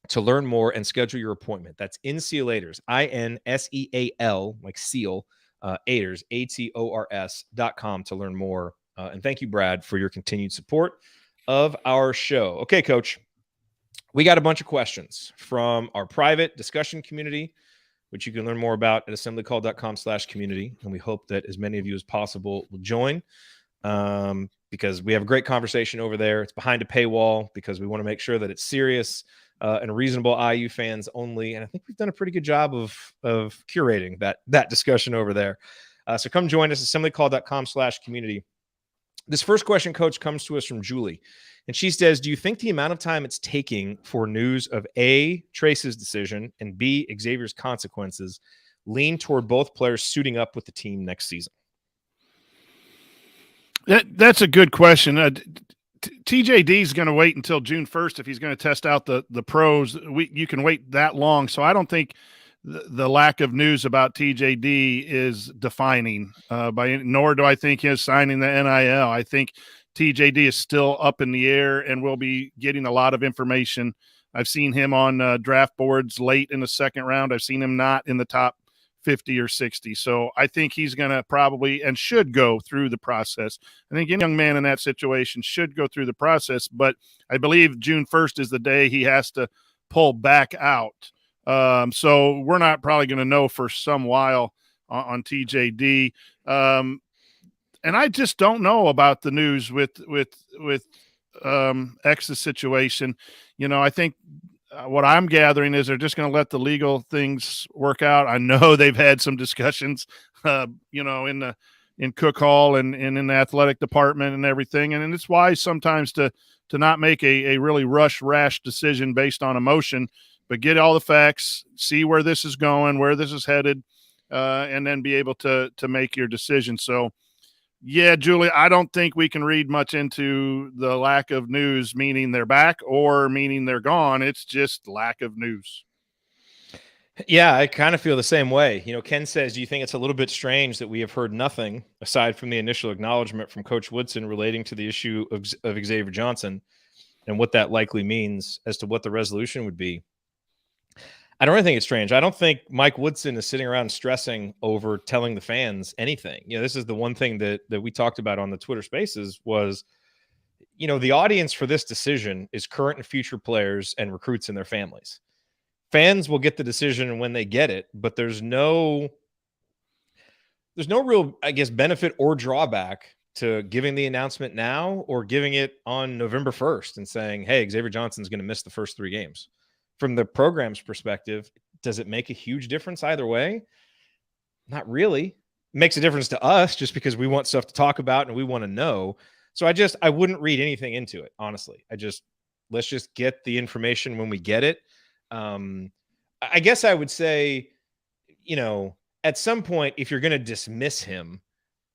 to learn more and schedule your appointment. That's Insulators, INSEAL, like seal, Ators, ATORS.com to learn more. And thank you, Brad, for your continued support of our show. Okay, Coach, we got a bunch of questions from our private discussion community, which you can learn more about at assemblycall.com/community. And we hope that as many of you as possible will join because we have a great conversation over there. It's behind a paywall because we want to make sure that it's serious and reasonable IU fans only. And I think we've done a pretty good job of curating that discussion over there. So come join us, assemblycall.com/community. This first question, Coach, comes to us from Julie. And she says, do you think the amount of time it's taking for news of A, Trace's decision, and B, Xavier's consequences lean toward both players suiting up with the team next season? That's a good question. TJD is going to wait until June 1st if he's going to test out the pros. You can wait that long. So I don't think the lack of news about TJD is defining, nor do I think his signing the NIL. I think TJD is still up in the air and will be getting a lot of information. I've seen him on draft boards late in the second round. I've seen him not in the top 50 or 60. So I think he's going to probably and should go through the process. I think any young man in that situation should go through the process, but I believe June 1st is the day he has to pull back out. So we're not probably going to know for some while on TJD. And I just don't know about the news with X's situation. I think what I'm gathering is they're just going to let the legal things work out. I know they've had some discussions, in Cook Hall and in the athletic department and everything. And it's wise sometimes to not make a really rash decision based on emotion, but get all the facts, see where this is going, where this is headed, and then be able to make your decision. So, yeah, Julie, I don't think we can read much into the lack of news, meaning they're back or meaning they're gone. It's just lack of news. Yeah, I kind of feel the same way. Ken says, do you think it's a little bit strange that we have heard nothing aside from the initial acknowledgement from Coach Woodson relating to the issue of Xavier Johnson and what that likely means as to what the resolution would be? I don't really think it's strange. I don't think Mike Woodson is sitting around stressing over telling the fans anything. This is the one thing that we talked about on the Twitter Spaces was, the audience for this decision is current and future players and recruits and their families. Fans will get the decision when they get it, but there's no real, I guess, benefit or drawback to giving the announcement now or giving it on November 1st and saying, hey, Xavier Johnson's going to miss the first 3 games. From the program's perspective, does it make a huge difference either way? Not really. It makes a difference to us just because we want stuff to talk about and we want to know. So I wouldn't read anything into it, honestly. Let's just get the information when we get it. I guess I would say, at some point, if you're going to dismiss him,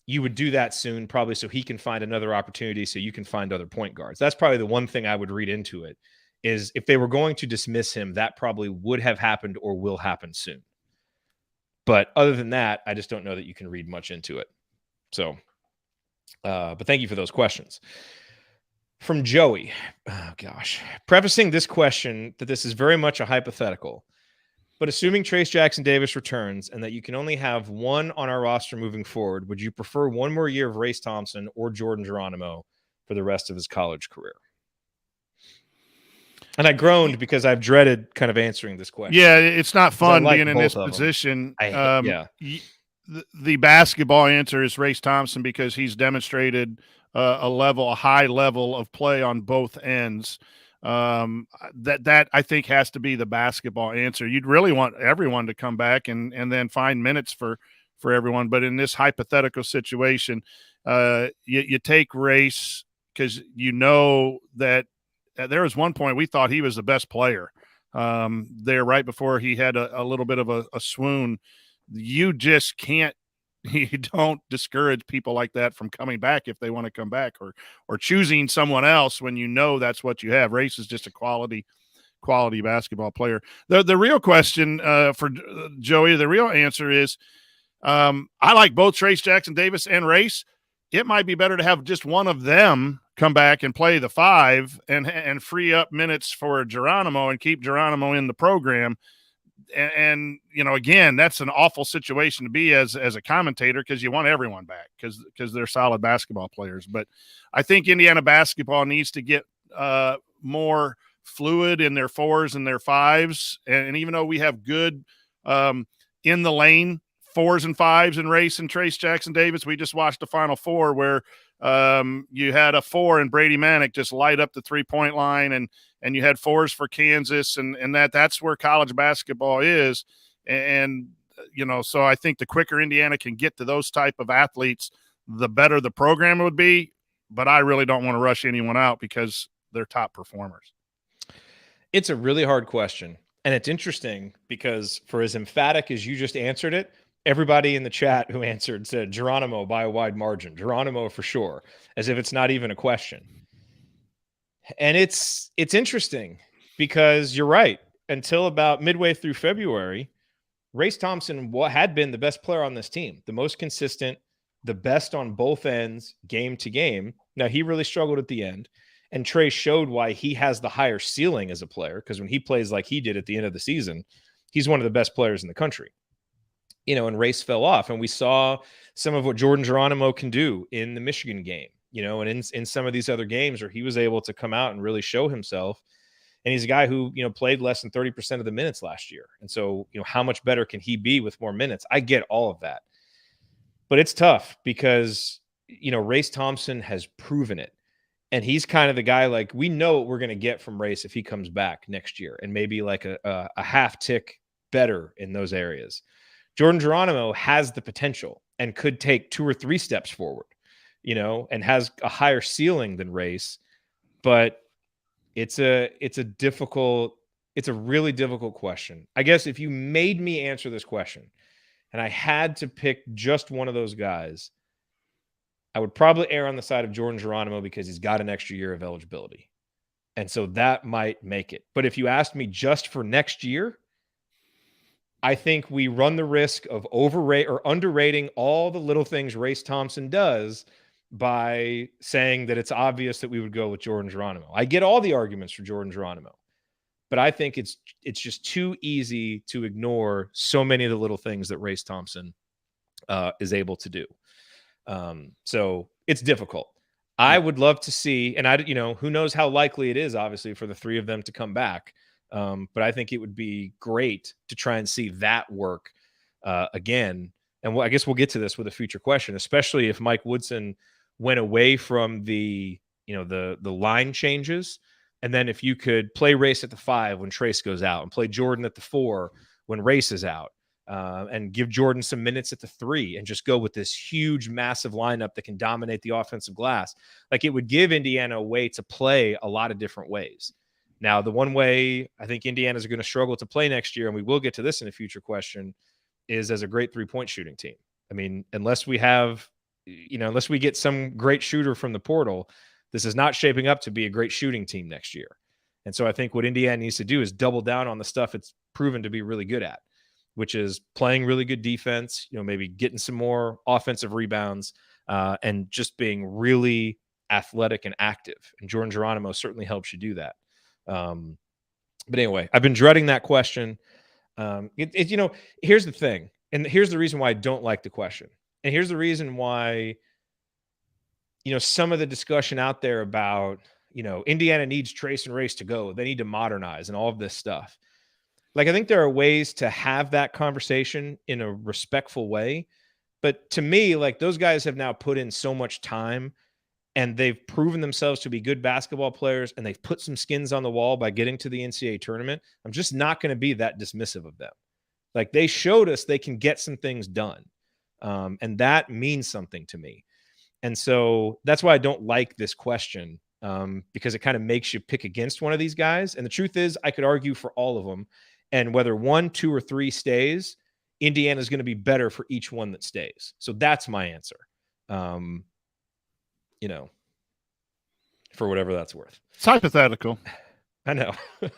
you would do that soon, probably so he can find another opportunity, so you can find other point guards. That's probably the one thing I would read into it, is if they were going to dismiss him, that probably would have happened or will happen soon. But other than that, I just don't know that you can read much into it. So, but thank you for those questions. From Joey, oh gosh, prefacing this question that this is very much a hypothetical, but assuming Trace Jackson Davis returns and that you can only have one on our roster moving forward, would you prefer one more year of Race Thompson or Jordan Geronimo for the rest of his college career? And I groaned because I've dreaded kind of answering this question. Yeah, it's not fun like being in this both of them. position. Yeah. The basketball answer is Race Thompson because he's demonstrated a high level of play on both ends. That I think has to be the basketball answer. You'd really want everyone to come back and then find minutes for everyone. But in this hypothetical situation, you take Race because you know that there was one point we thought he was the best player there right before he had a little bit of a swoon. You just can't. You don't discourage people like that from coming back if they want to come back or choosing someone else when you know that's what you have. Race is just a quality basketball player. The real question for Joey, the real answer is I like both Trace Jackson Davis and Race. It might be better to have just one of them come back and play the 5 and free up minutes for Geronimo and keep Geronimo in the program. And you know, again, that's an awful situation to be as a commentator because you want everyone back because they're solid basketball players. But I think Indiana basketball needs to get more fluid in their 4s and their 5s. And even though we have good in the lane 4s and 5s in Race and Trace Jackson Davis, we just watched the Final Four where you had a 4 and Brady Manick just light up the 3-point line, and you had 4s for Kansas, and that's where college basketball is. And you know, so I think the quicker Indiana can get to those type of athletes, the better the program would be. But I really don't want to rush anyone out because they're top performers. It's a really hard question, and it's interesting because for as emphatic as you just answered it, everybody in the chat who answered said Geronimo by a wide margin. Geronimo for sure, as if it's not even a question. And it's interesting because you're right. Until about midway through February, Race Thompson had been the best player on this team, the most consistent, the best on both ends, game to game. Now, he really struggled at the end, and Trey showed why he has the higher ceiling as a player, because when he plays like he did at the end of the season, he's one of the best players in the country. You know, and Race fell off, and we saw some of what Jordan Geronimo can do in the Michigan game, you know, and in some of these other games where he was able to come out and really show himself. And he's a guy who, you know, played less than 30% of the minutes last year. And so, you know, how much better can he be with more minutes? I get all of that. But it's tough because, you know, Race Thompson has proven it. And he's kind of the guy, like, we know what we're going to get from Race if he comes back next year, and maybe like a half tick better in those areas. Jordan Geronimo has the potential and could take 2 or 3 steps forward, you know, and has a higher ceiling than Race. But it's a really difficult question. I guess if you made me answer this question and I had to pick just one of those guys, I would probably err on the side of Jordan Geronimo because he's got an extra year of eligibility. And so that might make it. But if you asked me just for next year, I think we run the risk of overrate or underrating all the little things Race Thompson does by saying that it's obvious that we would go with Jordan Geronimo. I get all the arguments for Jordan Geronimo, but I think it's just too easy to ignore so many of the little things that Race Thompson is able to do. So it's difficult. I would love to see, and who knows how likely it is, obviously, for the 3 of them to come back. But I think it would be great to try and see that work again. And I guess we'll get to this with a future question, especially if Mike Woodson went away from the line changes. And then if you could play Race at the 5 when Trace goes out and play Jordan at the 4 when Race is out, and give Jordan some minutes at the 3 and just go with this huge, massive lineup that can dominate the offensive glass. Like, it would give Indiana a way to play a lot of different ways. Now, the one way I think Indiana's going to struggle to play next year, and we will get to this in a future question, is as a great 3-point shooting team. I mean, unless we have, unless we get some great shooter from the portal, this is not shaping up to be a great shooting team next year. And so I think what Indiana needs to do is double down on the stuff it's proven to be really good at, which is playing really good defense, maybe getting some more offensive rebounds, and just being really athletic and active. And Jordan Geronimo certainly helps you do that. But anyway, I've been dreading that question. Here's the thing, and here's the reason why I don't like the question. And here's the reason why, some of the discussion out there about, Indiana needs Trace and Race to go. They need to modernize and all of this stuff. Like, I think there are ways to have that conversation in a respectful way. But to me, like, those guys have now put in so much time and they've proven themselves to be good basketball players, and they've put some skins on the wall by getting to the NCAA tournament. I'm just not going to be that dismissive of them. Like, they showed us they can get some things done. And that means something to me. And so that's why I don't like this question, because it kind of makes you pick against one of these guys. And the truth is, I could argue for all of them. And whether 1, 2, or 3 stays, Indiana is going to be better for each one that stays. So that's my answer. For whatever that's worth. It's hypothetical. I know.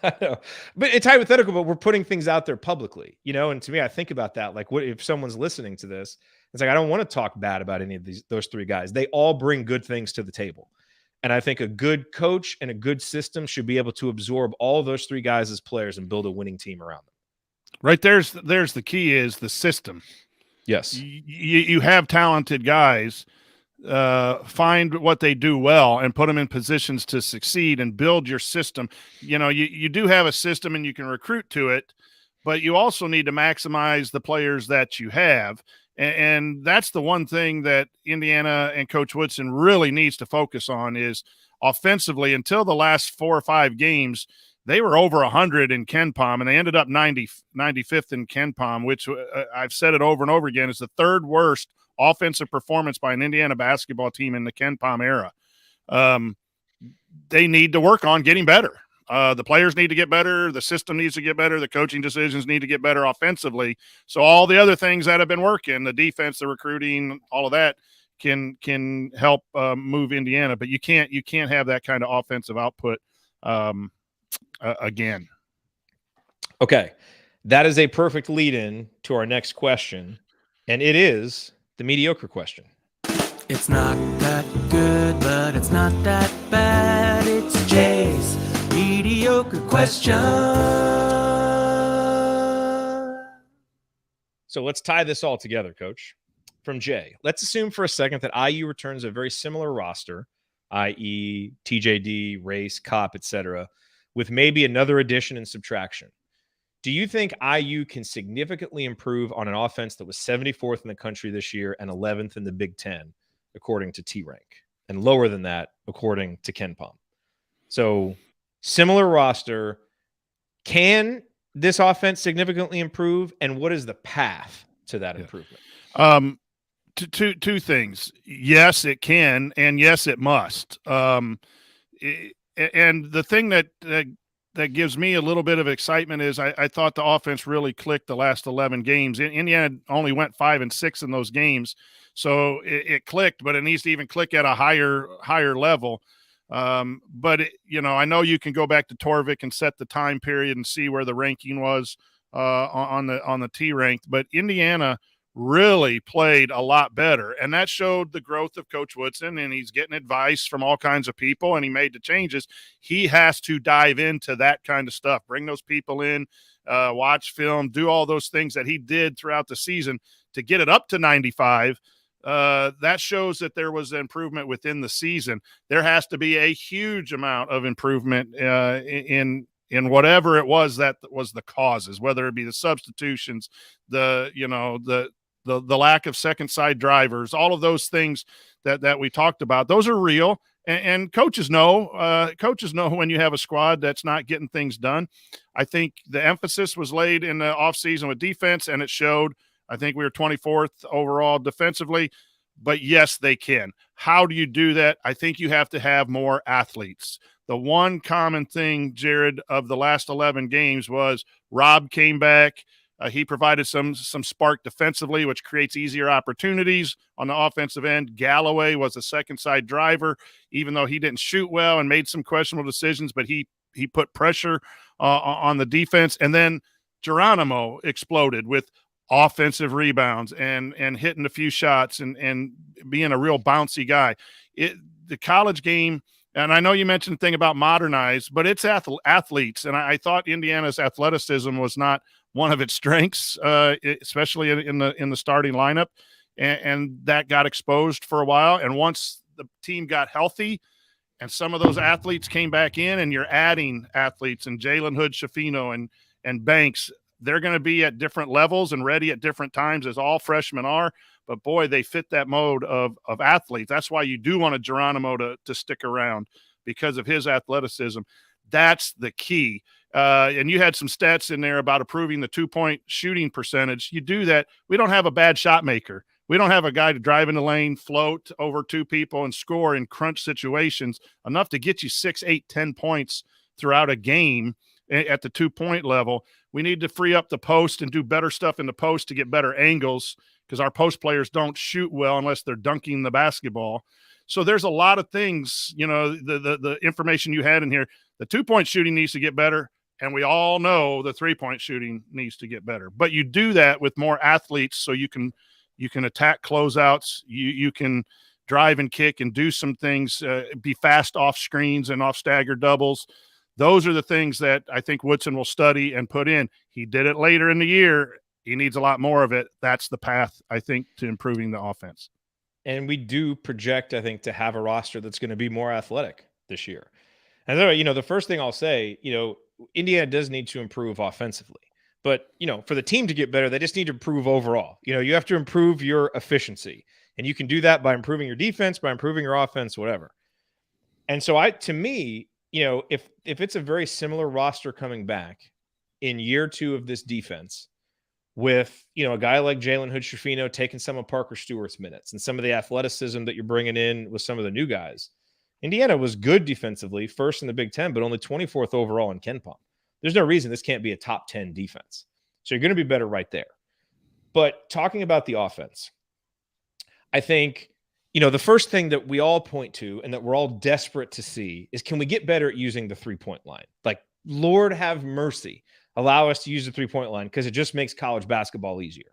I know. But it's hypothetical, but we're putting things out there publicly, and to me, I think about that. Like, what if someone's listening to this? It's like, I don't want to talk bad about any of those 3 guys. They all bring good things to the table. And I think a good coach and a good system should be able to absorb all those 3 guys as players and build a winning team around them. Right. There's the key is the system. Yes. You have talented guys. Find what they do well and put them in positions to succeed and build your system. You do have a system and you can recruit to it, but you also need to maximize the players that you have. And that's the one thing that Indiana and Coach Woodson really needs to focus on is offensively. Until the last 4 or 5 games, they were over 100 in KenPom, and they ended up 95th in KenPom, which I've said it over and over again is the 3rd worst offensive performance by an Indiana basketball team in the KenPom era. They need to work on getting better. The players need to get better. The system needs to get better. The coaching decisions need to get better offensively. So all the other things that have been working, the defense, the recruiting, all of that can help move Indiana. But you can't have that kind of offensive output again. Okay. That is a perfect lead-in to our next question. And it is the mediocre question. It's not that good, but it's not that bad. It's Jay's mediocre question. So let's tie this all together, Coach. From Jay, let's assume for a second that IU returns a very similar roster, i.e. TJD, Race, Kopp, etc., with maybe another addition and subtraction. Do you think IU can significantly improve on an offense that was 74th in the country this year and 11th in the Big Ten, according to T-Rank, and lower than that, according to KenPom? So, similar roster. Can this offense significantly improve, and what is the path to that improvement? Two things. Yes, it can, and yes, it must. And the thing that gives me a little bit of excitement is I thought the offense really clicked the last 11 games. Indiana only went 5 and 6 in those games. So it clicked, but it needs to even click at a higher level. But I know you can go back to Torvik and set the time period and see where the ranking was on the T rank, but Indiana really played a lot better, and that showed the growth of Coach Woodson, and he's getting advice from all kinds of people, and he made the changes. He has to dive into that kind of stuff, bring those people in, watch film, do all those things that he did throughout the season to get it up to 95. That shows that there was improvement within the season. There has to be a huge amount of improvement in whatever it was that was the causes, whether it be the substitutions, the lack of second side drivers, all of those things that we talked about. Those are real. And coaches know when you have a squad that's not getting things done. I think the emphasis was laid in the offseason with defense, and it showed. I think we were 24th overall defensively, but yes, they can. How do you do that? I think you have to have more athletes. The one common thing, Jared, of the last 11 games was Rob came back. He provided some spark defensively, which creates easier opportunities on the offensive end. Galloway was a second side driver, even though he didn't shoot well and made some questionable decisions, but he put pressure on the defense. And then Geronimo exploded with offensive rebounds and hitting a few shots and being a real bouncy guy. The college game, and I know you mentioned the thing about modernized, but it's athletes. And I thought Indiana's athleticism was not one of its strengths, especially in the starting lineup. And that got exposed for a while. And once the team got healthy and some of those athletes came back in, and you're adding athletes and Jalen Hood, Schifino, and Banks, they're going to be at different levels and ready at different times, as all freshmen are. But boy, they fit that mode of athletes. That's why you do want a Geronimo to stick around, because of his athleticism. That's the key. And you had some stats in there about improving the 2-point shooting percentage. You do that. We don't have a bad shot maker. We don't have a guy to drive in the lane, float over two people, and score in crunch situations enough to get you 6, 8, 10 points throughout a game at the 2-point level. We need to free up the post and do better stuff in the post to get better angles, because our post players don't shoot well unless they're dunking the basketball. So there's a lot of things, the information you had in here. The 2-point shooting needs to get better, and we all know the 3-point shooting needs to get better. But you do that with more athletes, so you can attack closeouts, you can drive and kick and do some things, be fast off screens and off stagger doubles. Those are the things that I think Woodson will study and put in. He did it later in the year. He needs a lot more of it. That's the path, I think, to improving the offense. And we do project, I think, to have a roster that's going to be more athletic this year. And the first thing I'll say, Indiana does need to improve offensively. But, for the team to get better, they just need to improve overall. You have to improve your efficiency. And you can do that by improving your defense, by improving your offense, whatever. And so to me, if it's a very similar roster coming back in year 2 of this defense, with, a guy like Jalen Hood Schifino taking some of Parker Stewart's minutes and some of the athleticism that you're bringing in with some of the new guys, Indiana was good defensively, first in the Big Ten, but only 24th overall in KenPom. There's no reason this can't be a top 10 defense. So you're going to be better right there. But talking about the offense, I think, the first thing that we all point to and that we're all desperate to see is, can we get better at using the 3-point line? Like, Lord have mercy, allow us to use the 3-point line, because it just makes college basketball easier.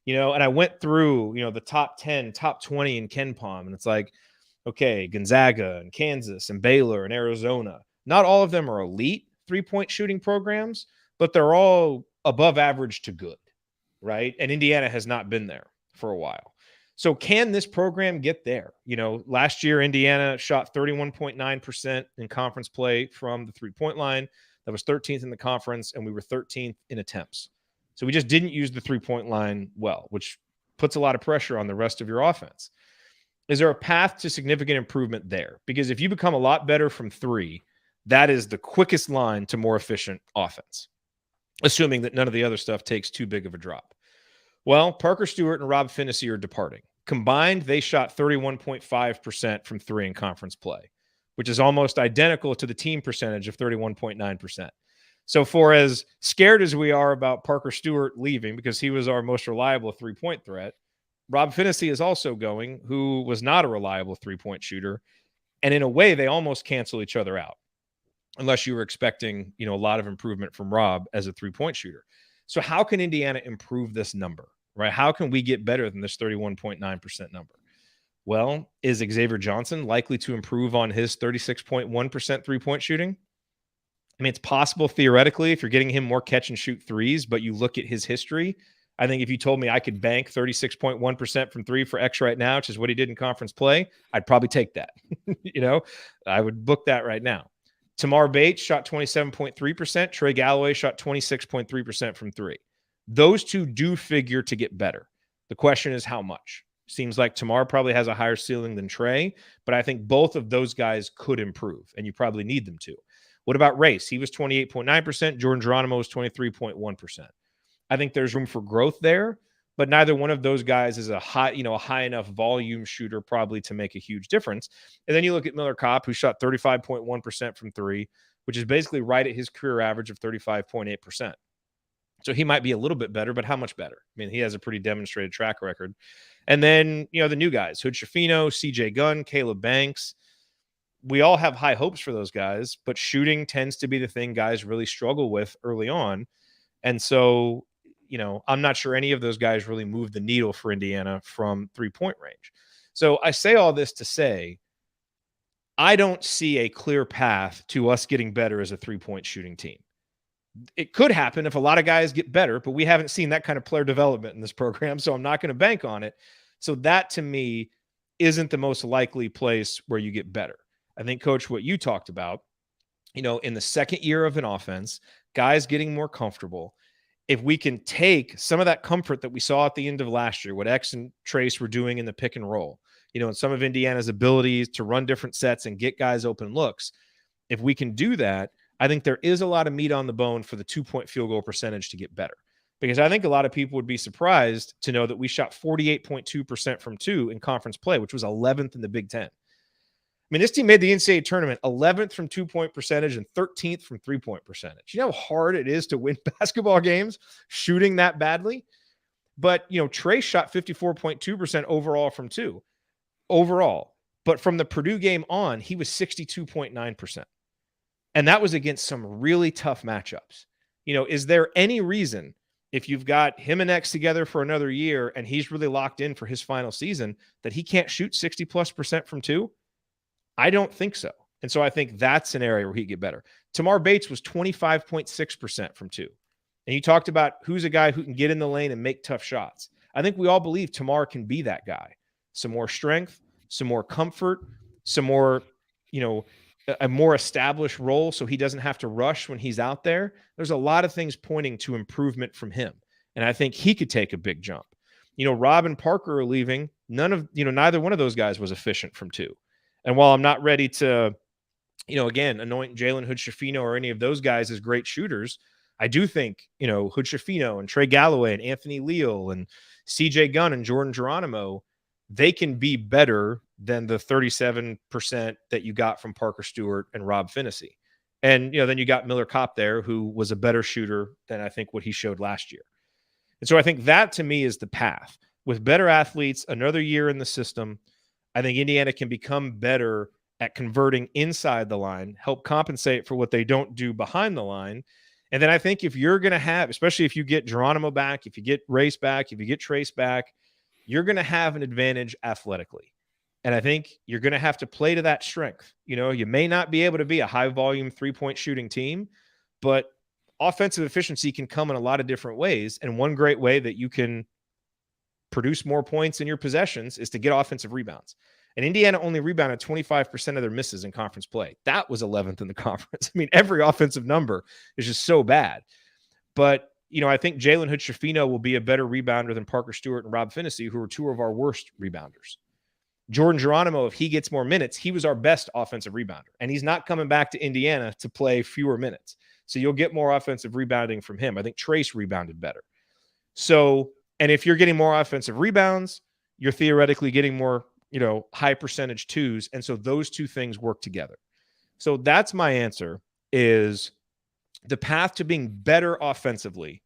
And I went through, the top 10, top 20 in KenPom, and it's like, okay, Gonzaga and Kansas and Baylor and Arizona, not all of them are elite 3-point shooting programs, but they're all above average to good, right? And Indiana has not been there for a while. So can this program get there? Last year, Indiana shot 31.9% in conference play from the 3-point line. That was 13th in the conference, and we were 13th in attempts. So we just didn't use the 3-point line well, which puts a lot of pressure on the rest of your offense. Is there a path to significant improvement there? Because if you become a lot better from 3, that is the quickest line to more efficient offense, assuming that none of the other stuff takes too big of a drop. Well, Parker Stewart and Rob Finney are departing. Combined, they shot 31.5% from 3 in conference play, which is almost identical to the team percentage of 31.9%. So for as scared as we are about Parker Stewart leaving, because he was our most reliable 3-point threat, Rob Finney is also going, who was not a reliable 3-point shooter. And in a way, they almost cancel each other out, unless you were expecting, a lot of improvement from Rob as a 3-point shooter. So how can Indiana improve this number, right? How can we get better than this 31.9% number? Well, is Xavier Johnson likely to improve on his 36.1% 3-point shooting? I mean, it's possible theoretically if you're getting him more catch and shoot threes, but you look at his history. I think if you told me I could bank 36.1% from 3 for X right now, which is what he did in conference play, I'd probably take that. I would book that right now. Tamar Bates shot 27.3%. Trey Galloway shot 26.3% from 3. Those two do figure to get better. The question is how much. Seems like Tamar probably has a higher ceiling than Trey, but I think both of those guys could improve, and you probably need them to. What about Race? He was 28.9%. Jordan Geronimo was 23.1%. I think there's room for growth there, but neither one of those guys is a high enough volume shooter probably to make a huge difference. And then you look at Miller Kopp, who shot 35.1% from 3, which is basically right at his career average of 35.8%. So he might be a little bit better, but how much better? I mean, he has a pretty demonstrated track record. And then, the new guys, Hood Schifino, CJ Gunn, Caleb Banks. We all have high hopes for those guys, but shooting tends to be the thing guys really struggle with early on. And so, I'm not sure any of those guys really move the needle for Indiana from 3-point range. So I say all this to say, I don't see a clear path to us getting better as a 3-point shooting team. It could happen if a lot of guys get better, but we haven't seen that kind of player development in this program, so I'm not going to bank on it. So that, to me, isn't the most likely place where you get better. I think, Coach, what you talked about, in the second year of an offense, guys getting more comfortable, if we can take some of that comfort that we saw at the end of last year, what X and Trace were doing in the pick and roll, and some of Indiana's abilities to run different sets and get guys open looks, if we can do that, I think there is a lot of meat on the bone for the 2-point field goal percentage to get better. Because I think a lot of people would be surprised to know that we shot 48.2% from 2 in conference play, which was 11th in the Big Ten. I mean, this team made the NCAA tournament 11th from 2-point percentage and 13th from 3-point percentage. You know how hard it is to win basketball games shooting that badly? But, Trace shot 54.2% overall from 2. Overall. But from the Purdue game on, he was 62.9%. And that was against some really tough matchups. Is there any reason, if you've got him and X together for another year and he's really locked in for his final season, that he can't shoot 60+% from 2? I don't think so. And so I think that's an area where he'd get better. Tamar Bates was 25.6% from 2. And you talked about who's a guy who can get in the lane and make tough shots. I think we all believe Tamar can be that guy. Some more strength, some more comfort, some more, a more established role so he doesn't have to rush when he's out there. There's a lot of things pointing to improvement from him. And I think he could take a big jump. Rob and Parker are leaving. Neither one of those guys was efficient from 2. And while I'm not ready to, again, anoint Jalen Hood Schifino or any of those guys as great shooters, I do think, Hood Schifino and Trey Galloway and Anthony Leal and CJ Gunn and Jordan Geronimo, they can be better than the 37% that you got from Parker Stewart and Rob Finney. And, then you got Miller Kopp there, who was a better shooter than I think what he showed last year. And so I think that, to me, is the path. With better athletes, another year in the system, I think Indiana can become better at converting inside the line, help compensate for what they don't do behind the line. And then I think if you're going to have, especially if you get Geronimo back, if you get Race back, if you get Trace back, you're going to have an advantage athletically. And I think you're going to have to play to that strength. You may not be able to be a high volume 3-point shooting team, but offensive efficiency can come in a lot of different ways. And one great way that you can produce more points in your possessions is to get offensive rebounds. And Indiana only rebounded 25% of their misses in conference play. That was 11th in the conference. I mean, every offensive number is just so bad. But, I think Jalen Hood Schifino will be a better rebounder than Parker Stewart and Rob Finney, who are 2 of our worst rebounders. Jordan Geronimo, if he gets more minutes, he was our best offensive rebounder. And he's not coming back to Indiana to play fewer minutes. So you'll get more offensive rebounding from him. I think Trace rebounded better. So, and if you're getting more offensive rebounds, you're theoretically getting more, high percentage 2s. And so those two things work together. So that's my answer, is the path to being better offensively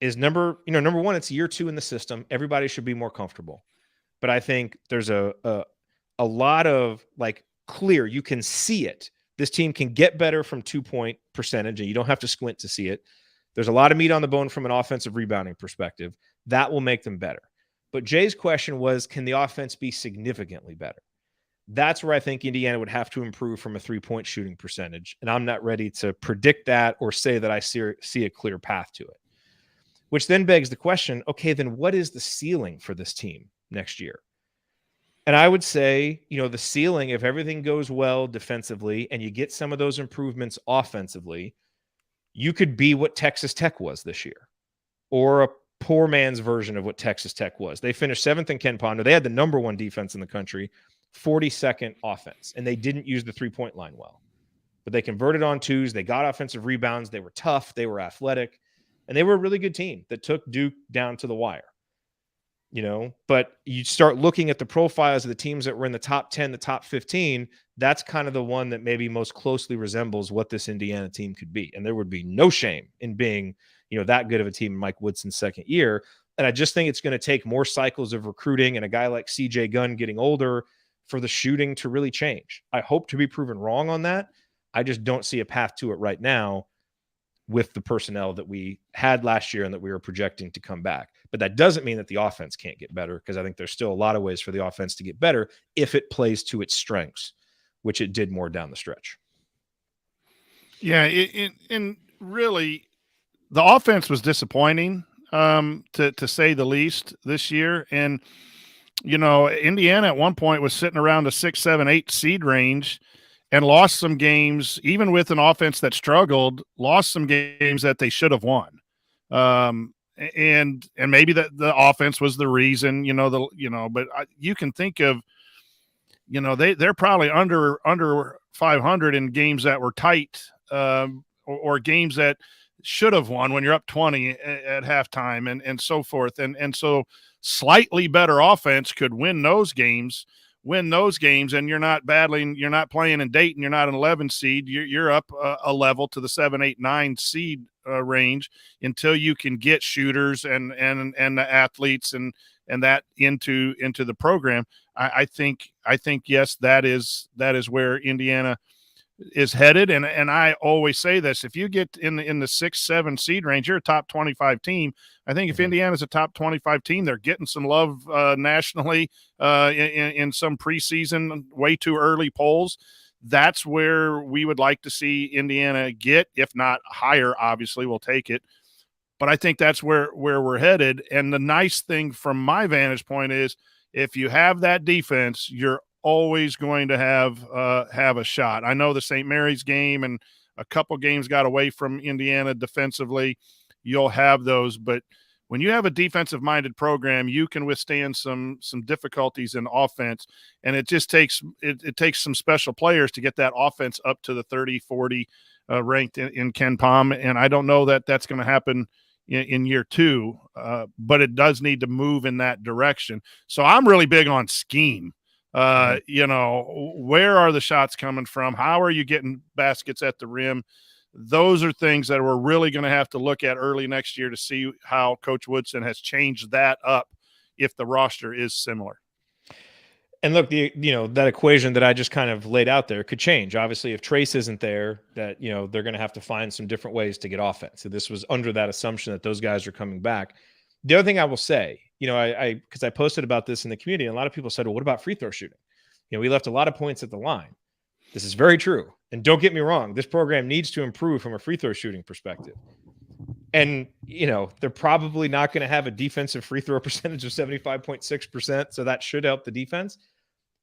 is number one, it's year 2 in the system. Everybody should be more comfortable. But I think there's a lot of clear, you can see it. This team can get better from 2-point percentage, and you don't have to squint to see it. There's a lot of meat on the bone from an offensive rebounding perspective. That will make them better. But Jay's question was, can the offense be significantly better? That's where I think Indiana would have to improve from a 3-point shooting percentage. And I'm not ready to predict that or say that I see a clear path to it. Which then begs the question, okay, then what is the ceiling for this team next year? And I would say, the ceiling, if everything goes well defensively and you get some of those improvements offensively, you could be what Texas Tech was this year, or a poor man's version of what Texas Tech was. They finished 7th in Ken Ponder. They had the number 1 defense in the country, 42nd offense, and they didn't use the 3-point line well. But they converted on 2s. They got offensive rebounds. They were tough. They were athletic. And they were a really good team that took Duke down to the wire. But you start looking at the profiles of the teams that were in the top 10, the top 15, that's kind of the one that maybe most closely resembles what this Indiana team could be. And there would be no shame in being, that good of a team in Mike Woodson's second year. And I just think it's going to take more cycles of recruiting and a guy like CJ Gunn getting older for the shooting to really change. I hope to be proven wrong on that. I just don't see a path to it right now with the personnel that we had last year and that we were projecting to come back. But that doesn't mean that the offense can't get better, because I think there's still a lot of ways for the offense to get better if it plays to its strengths, which it did more down the stretch. Yeah, and really, the offense was disappointing, to say the least, this year. And, Indiana at one point was sitting around the 6, 7, 8 seed range and lost some games, even with an offense that struggled, lost some games that they should have won. And maybe that the offense was the reason, but you can think of, they're probably under 500 in games that were tight, or games that should have won when you're up 20 at halftime and so forth. And so slightly better offense could win those games, and you're not playing in Dayton. You're not an 11 seed. You're up a level to the 7, 8, 9 seed range until you can get shooters and the athletes and that into the program. I think yes, that is where Indiana is headed. And I always say this: if you get in the 6, 7 seed range, you're a top 25 team. I think if Indiana's a top 25 team, they're getting some love nationally in some preseason way too early polls. That's where we would like to see Indiana get, if not higher. Obviously, we'll take it. But I think that's where we're headed. And the nice thing from my vantage point is, if you have that defense, you're always going to have a shot. I know the St. Mary's game and a couple games got away from Indiana defensively. You'll have those, but when you have a defensive-minded program, you can withstand some difficulties in offense, and it just takes some special players to get that offense up to the 30, 40 ranked in Ken Pom, and I don't know that that's going to happen in year two, but it does need to move in that direction. So I'm really big on scheme. Where are the shots coming from? How are you getting baskets at the rim? Those are things that we're really going to have to look at early next year to see how Coach Woodson has changed that up if the roster is similar. And look, that equation that I just kind of laid out there could change. Obviously, if Trace isn't there, that, they're going to have to find some different ways to get offense. So this was under that assumption that those guys are coming back. The other thing I will say, because I posted about this in the community, and a lot of people said, well, what about free throw shooting? We left a lot of points at the line. This is very true. And don't get me wrong, this program needs to improve from a free throw shooting perspective. And, they're probably not going to have a defensive free throw percentage of 75.6%. So that should help the defense.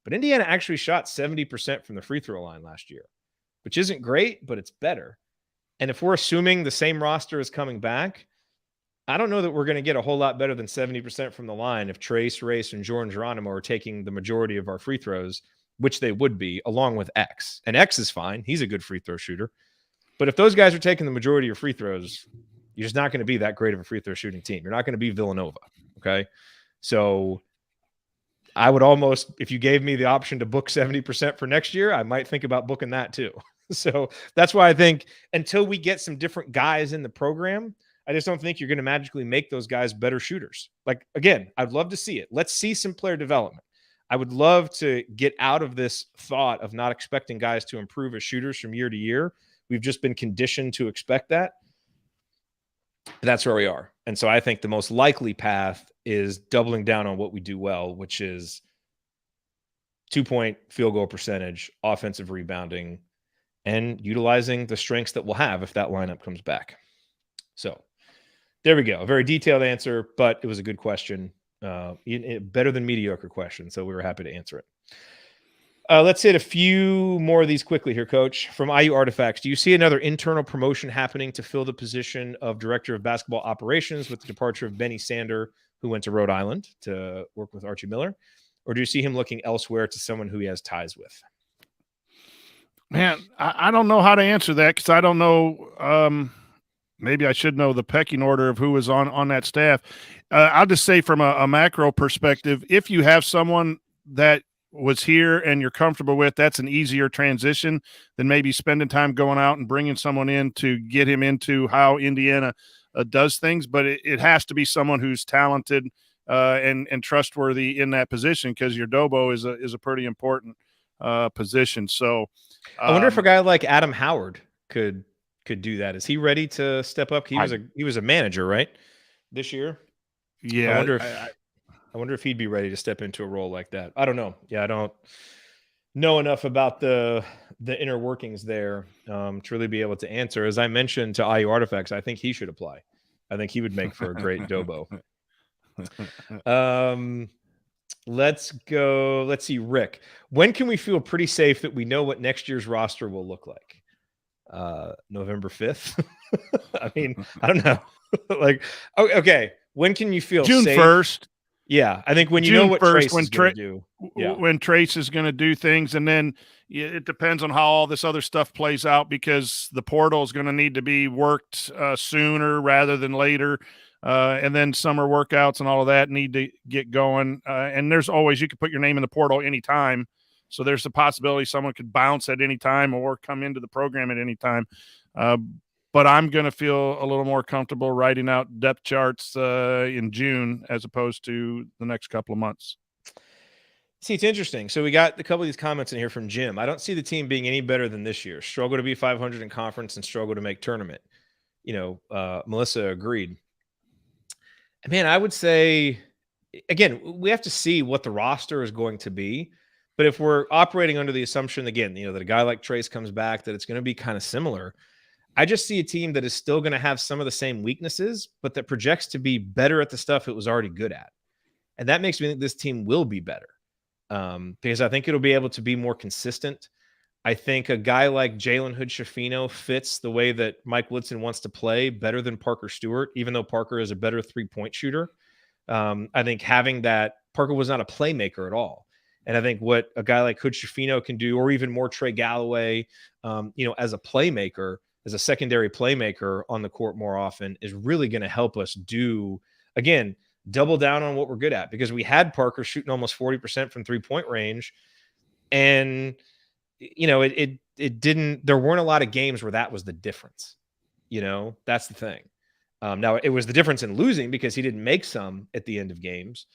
But Indiana actually shot 70% from the free throw line last year, which isn't great, but it's better. And if we're assuming the same roster is coming back, I don't know that we're going to get a whole lot better than 70% from the line if Trace, Race, and Jordan Geronimo are taking the majority of our free throws, which they would be, along with X. And X is fine. He's a good free throw shooter. But if those guys are taking the majority of free throws, you're just not going to be that great of a free throw shooting team. You're not going to be Villanova, okay? So I would almost, if you gave me the option to book 70% for next year, I might think about booking that too. So that's why I think until we get some different guys in the program, I just don't think you're going to magically make those guys better shooters. Like, again, I'd love to see it. Let's see some player development. I would love to get out of this thought of not expecting guys to improve as shooters from year to year. We've just been conditioned to expect that. That's where we are. And so I think the most likely path is doubling down on what we do well, which is 2-point field goal percentage, offensive rebounding, and utilizing the strengths that we'll have if that lineup comes back. So there we go. A very detailed answer, but it was a good question. Better than mediocre question. So we were happy to answer it. Let's hit a few more of these quickly here, Coach. From IU Artifacts, do you see another internal promotion happening to fill the position of Director of Basketball Operations with the departure of Benny Sander, who went to Rhode Island to work with Archie Miller? Or do you see him looking elsewhere to someone who he has ties with? Man, I don't know how to answer that because I don't know. Maybe I should know the pecking order of who was on that staff. I'll just say from a macro perspective, if you have someone that was here and you're comfortable with, that's an easier transition than maybe spending time going out and bringing someone in to get him into how Indiana does things, but it has to be someone who's talented and trustworthy in that position, because your Dobo is a pretty important position. So I wonder if a guy like Adam Howard could do that. Is he ready to step up? He was a manager, right, this year? Yeah. I wonder if he'd be ready to step into a role like that. I don't know. Yeah, I don't know enough about the inner workings there to really be able to answer. As I mentioned to IU Artifacts, I think he should apply. I think he would make for a great Dobo. Let's go. Let's see, Rick. When can we feel pretty safe that we know what next year's roster will look like? November 5th. I mean, I don't know. Like, okay. When can you feel June safe? 1st? Yeah, I think when you June know what 1st, Trace when is going to do. Yeah. When Trace is going to do things, and then it depends on how all this other stuff plays out, because the portal is going to need to be worked sooner rather than later. And then summer workouts and all of that need to get going. And there's always, you could put your name in the portal anytime. So there's the possibility someone could bounce at any time or come into the program at any time. But I'm going to feel a little more comfortable writing out depth charts in June as opposed to the next couple of months. See, it's interesting. So we got a couple of these comments in here from Jim. I don't see the team being any better than this year. Struggle to be 500 in conference and struggle to make tournament. Melissa agreed. Man, I would say, again, we have to see what the roster is going to be. But if we're operating under the assumption, again, that a guy like Trace comes back, that it's going to be kind of similar, I just see a team that is still going to have some of the same weaknesses, but that projects to be better at the stuff it was already good at. And that makes me think this team will be better because I think it'll be able to be more consistent. I think a guy like Jalen Hood-Schifino fits the way that Mike Woodson wants to play better than Parker Stewart, even though Parker is a better three-point shooter. I think having that, Parker was not a playmaker at all. And I think what a guy like Hood-Schifino can do, or even more Trey Galloway, as a playmaker, as a secondary playmaker on the court more often, is really going to help us do, again, double down on what we're good at, because we had Parker shooting almost 40% from 3-point range. And, it didn't, there weren't a lot of games where that was the difference. That's the thing. Now it was the difference in losing because he didn't make some at the end of games,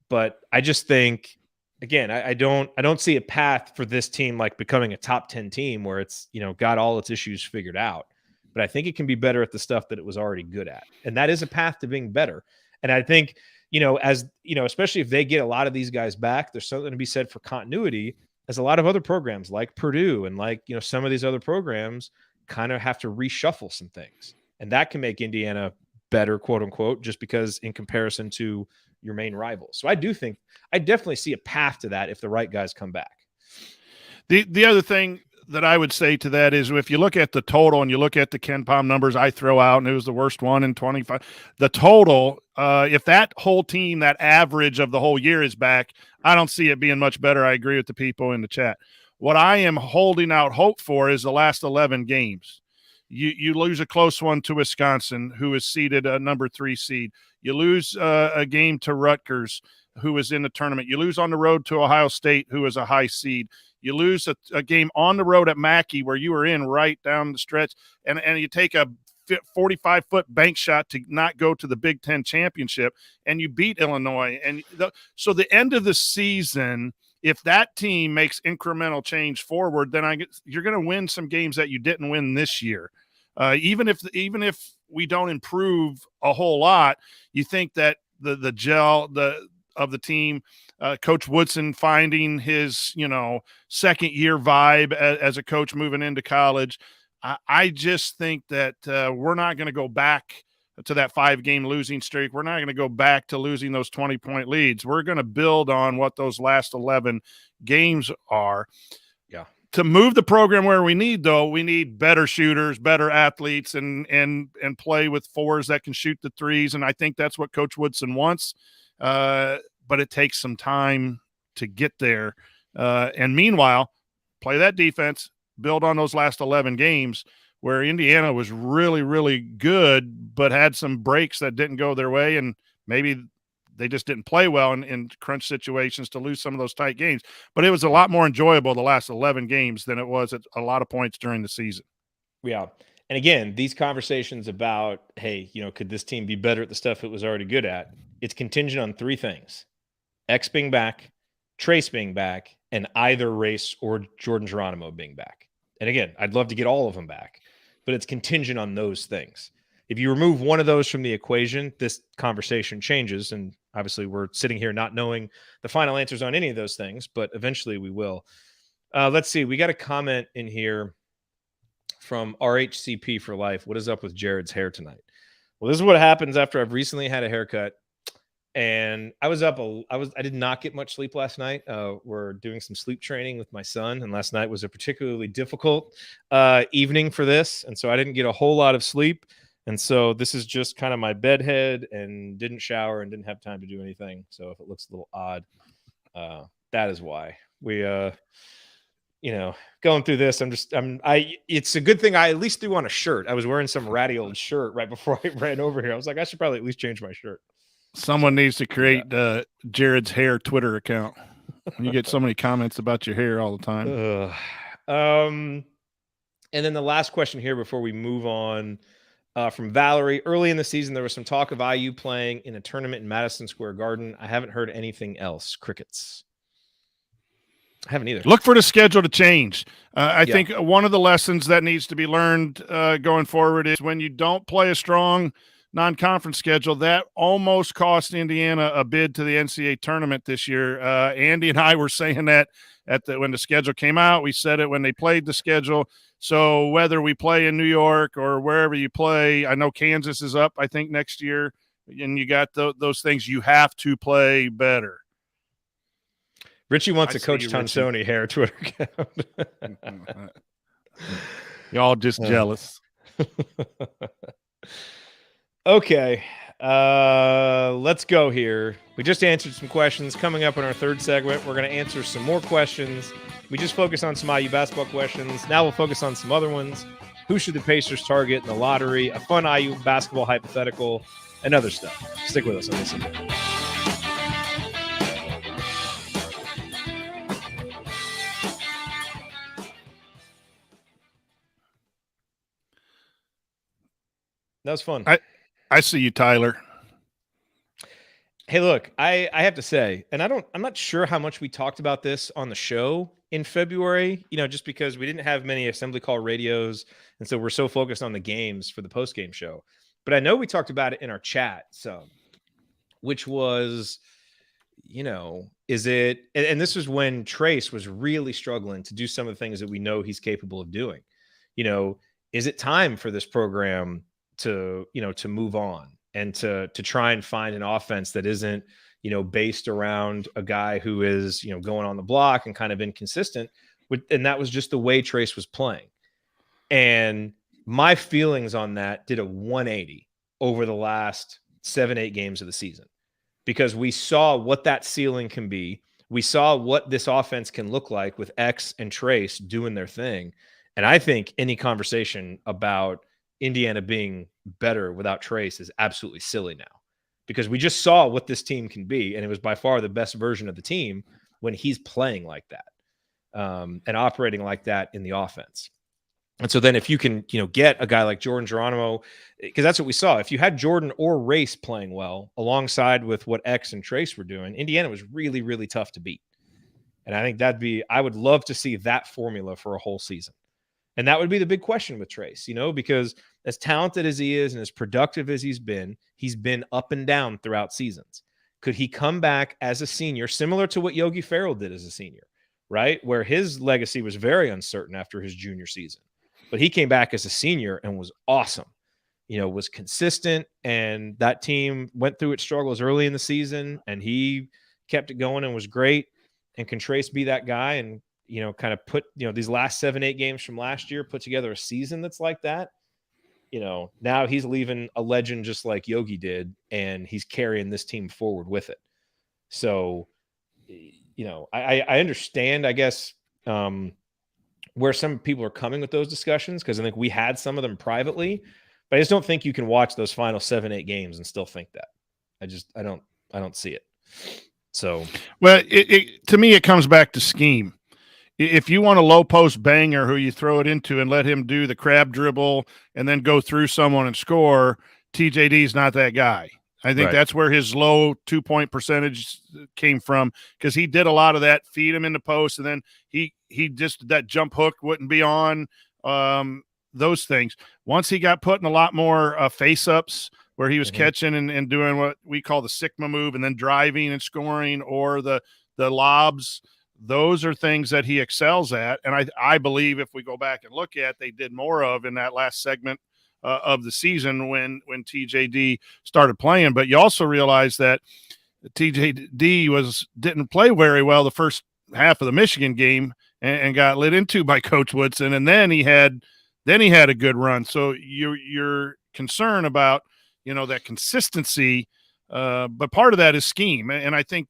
but I just think, again, I don't see a path for this team like becoming a top 10 team where it's, got all its issues figured out. But I think it can be better at the stuff that it was already good at. And that is a path to being better. And I think, especially if they get a lot of these guys back, there's something to be said for continuity, as a lot of other programs like Purdue and like, some of these other programs kind of have to reshuffle some things. And that can make Indiana better, quote unquote, just because in comparison to your main rivals. So I definitely see a path to that if the right guys come back. The other thing that I would say to that is, if you look at the total and you look at the Ken Palm numbers I throw out, and it was the worst one in 25, the total, if that whole team, that average of the whole year is back, I don't see it being much better. I agree with the people in the chat. What I am holding out hope for is the last 11 games. You lose a close one to Wisconsin, who is seeded a number 3 seed. You lose a game to Rutgers, who is in the tournament. You lose on the road to Ohio State, who is a high seed. You lose a game on the road at Mackey, where you were in right down the stretch, and you take a 45-foot bank shot to not go to the Big Ten championship, and you beat Illinois. And so the end of the season, if that team makes incremental change forward, then you're going to win some games that you didn't win this year. Even if we don't improve a whole lot, you think that the gel of the team, Coach Woodson finding his second year vibe as a coach moving into college, I just think that we're not going to go back to that 5-game losing streak. We're not going to go back to losing those 20-point leads. We're going to build on what those last 11 games are. Yeah. To move the program where we need better shooters, better athletes, and play with 4s that can shoot the 3s. And I think that's what Coach Woodson wants. But it takes some time to get there. And meanwhile, play that defense, build on those last 11 games where Indiana was really, really good, but had some breaks that didn't go their way. And maybe they just didn't play well in crunch situations to lose some of those tight games. But it was a lot more enjoyable the last 11 games than it was at a lot of points during the season. Yeah. And again, these conversations about, hey, could this team be better at the stuff it was already good at? It's contingent on three things: X being back, Trace being back, and either Race or Jordan Geronimo being back. And again, I'd love to get all of them back, but it's contingent on those things. If you remove one of those from the equation, this conversation changes. And obviously we're sitting here not knowing the final answers on any of those things, but eventually we will. Let's see. We got a comment in here from RHCP for life. What is up with Jared's hair tonight? Well, this is what happens after I've recently had a haircut. And I did not get much sleep last night. We're doing some sleep training with my son, and last night was a particularly difficult evening for this. And so I didn't get a whole lot of sleep. And so this is just kind of my bed head, and didn't shower and didn't have time to do anything. So if it looks a little odd, that is why we, going through this. It's a good thing I at least threw on a shirt. I was wearing some ratty old shirt right before I ran over here. I was like, I should probably at least change my shirt. Someone needs to create Jared's hair Twitter account. You get so many comments about your hair all the time. And then the last question here before we move on, from Valerie. Early in the season, there was some talk of IU playing in a tournament in Madison Square Garden. I haven't heard anything else. Crickets. I haven't either. Look for the schedule to change. I think one of the lessons that needs to be learned going forward is when you don't play a strong non-conference schedule, that almost cost Indiana a bid to the NCAA tournament this year. Andy and I were saying that when the schedule came out. We said it when they played the schedule. So whether we play in New York or wherever you play, I know Kansas is up, I think, next year, and you got those things. You have to play better. Richie wants a Coach Tonsoni hair Twitter account. Y'all just jealous. Okay, let's go here. We just answered some questions. Coming up in our third segment, we're going to answer some more questions. We just focused on some IU basketball questions. Now we'll focus on some other ones. Who should the Pacers target in the lottery? A fun IU basketball hypothetical and other stuff. Stick with us on this again. That was fun. I see you, Tyler. Hey, look, I have to say, and I'm not sure how much we talked about this on the show in February, just because we didn't have many assembly call radios. And so we're so focused on the games for the post-game show. But I know we talked about it in our chat, which was, is it, and this was when Trace was really struggling to do some of the things that we know he's capable of doing. Is it time for this program to move on and to try and find an offense that isn't, based around a guy who is, going on the block and kind of inconsistent and that was just the way Trace was playing. And my feelings on that did a 180 over the last 7-8 games of the season, because we saw what that ceiling can be. We saw what this offense can look like with X and Trace doing their thing. And I think any conversation about Indiana being better without Trace is absolutely silly now, because we just saw what this team can be. And it was by far the best version of the team when he's playing like that, and operating like that in the offense. And so then if you can, get a guy like Jordan Geronimo, because that's what we saw. If you had Jordan or Race playing well alongside with what X and Trace were doing, Indiana was really, really tough to beat. And I think I would love to see that formula for a whole season. And that would be the big question with Trace, because as talented as he is and as productive as he's been up and down throughout seasons. Could he come back as a senior, similar to what Yogi Ferrell did as a senior, right? Where his legacy was very uncertain after his junior season. But he came back as a senior and was awesome, was consistent. And that team went through its struggles early in the season, and he kept it going and was great. And can Trace be that guy and, kind of put, these last 7-8 games from last year, put together a season that's like that? Now he's leaving a legend just like Yogi did, and he's carrying this team forward with it. So, I understand, I guess, where some people are coming with those discussions, because I think we had some of them privately, but I just don't think you can watch those final 7-8 games and still think that. I don't see it. So, well, to me, it comes back to scheme. if you want a low post banger who you throw it into and let him do the crab dribble and then go through someone and score, TJD is not that guy. I think that's where his low 2-point percentage came from, because he did a lot of that, feed him in the post, and then he just, that jump hook wouldn't be on, those things. Once he got put in a lot more face-ups where he was catching and doing what we call the Sigma move and then driving and scoring, or the lobs, those are things that he excels at. And I believe if we go back and look at, they did more of in that last segment of the season when TJD started playing. But you also realize that TJD didn't play very well the first half of the Michigan game and got lit into by Coach Woodson, and then he had a good run. So you're concerned about that consistency, but part of that is scheme. And I think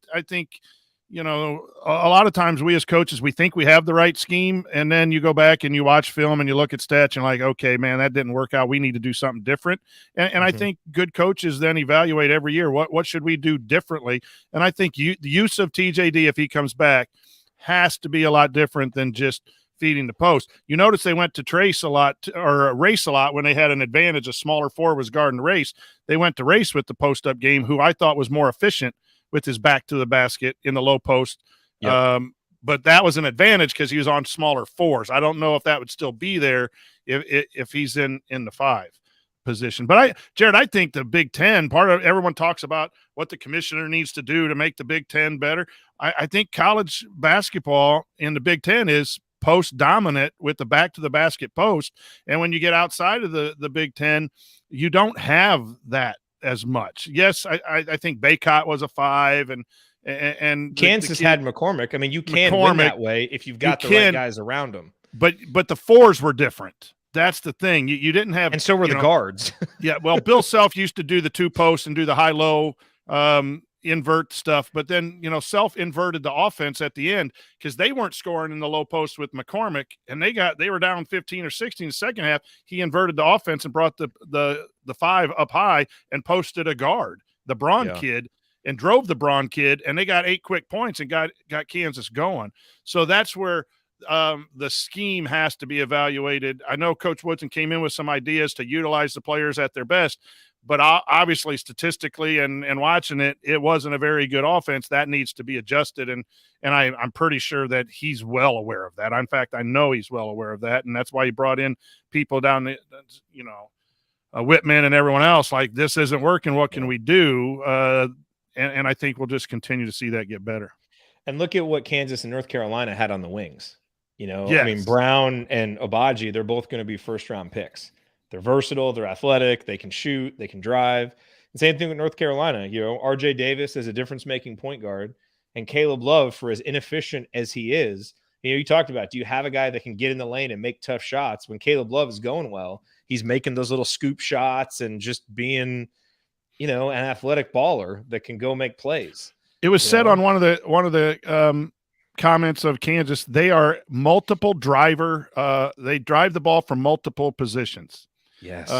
a lot of times we as coaches, we think we have the right scheme, and then you go back and you watch film and you look at stats and you're like, okay, man, that didn't work out. We need to do something different. And I think good coaches then evaluate every year, what should we do differently? And I think the use of TJD, if he comes back, has to be a lot different than just feeding the post. You notice they went to trace a lot, or race a lot, when they had an advantage. A smaller forward was guarding the race. They went to race with the post-up game, who I thought was more efficient with his back to the basket in the low post. Yep. But that was an advantage because he was on smaller fours. I don't know if that would still be there if he's in the 5 position. But Jared, I think the Big Ten, part of, everyone talks about what the commissioner needs to do to make the Big Ten better. I think college basketball in the Big Ten is post dominant with the back to the basket post. And when you get outside of the Big Ten, you don't have that as much. Yes, I think Baycott was a 5, and Kansas had McCormick. I mean, you can win that way if you've got the right guys around them. But the 4s were different. That's the thing. You didn't have, and so were the guards. Yeah, well, Bill Self used to do the 2 posts and do the high-low invert stuff, but then Self inverted the offense at the end because they weren't scoring in the low post with McCormick, and they were down 15 or 16 in the second half. He inverted the offense and brought the 5 up high and posted a guard, the Braun kid, and drove the Braun kid, and they got 8 quick points and got Kansas going. So that's where the scheme has to be evaluated. I know Coach Woodson came in with some ideas to utilize the players at their best, but obviously statistically and watching it wasn't a very good offense. That needs to be adjusted, and I'm pretty sure that he's well aware of that. In fact, I know he's well aware of that, and that's why he brought in people down, Whitman and everyone else, like, this isn't working. What can we do? And I think we'll just continue to see that get better. And look at what Kansas and North Carolina had on the wings. Yes. I mean, Brown and Obaji, they're both going to be first-round picks. They're versatile. They're athletic. They can shoot. They can drive. The same thing with North Carolina. RJ Davis is a difference-making point guard, and Caleb Love, for as inefficient as he is, you talked about, do you have a guy that can get in the lane and make tough shots? When Caleb Love is going well, he's making those little scoop shots and just being, an athletic baller that can go make plays. It was said on one of the comments of Kansas, they are multiple driver. They drive the ball from multiple positions. Yes.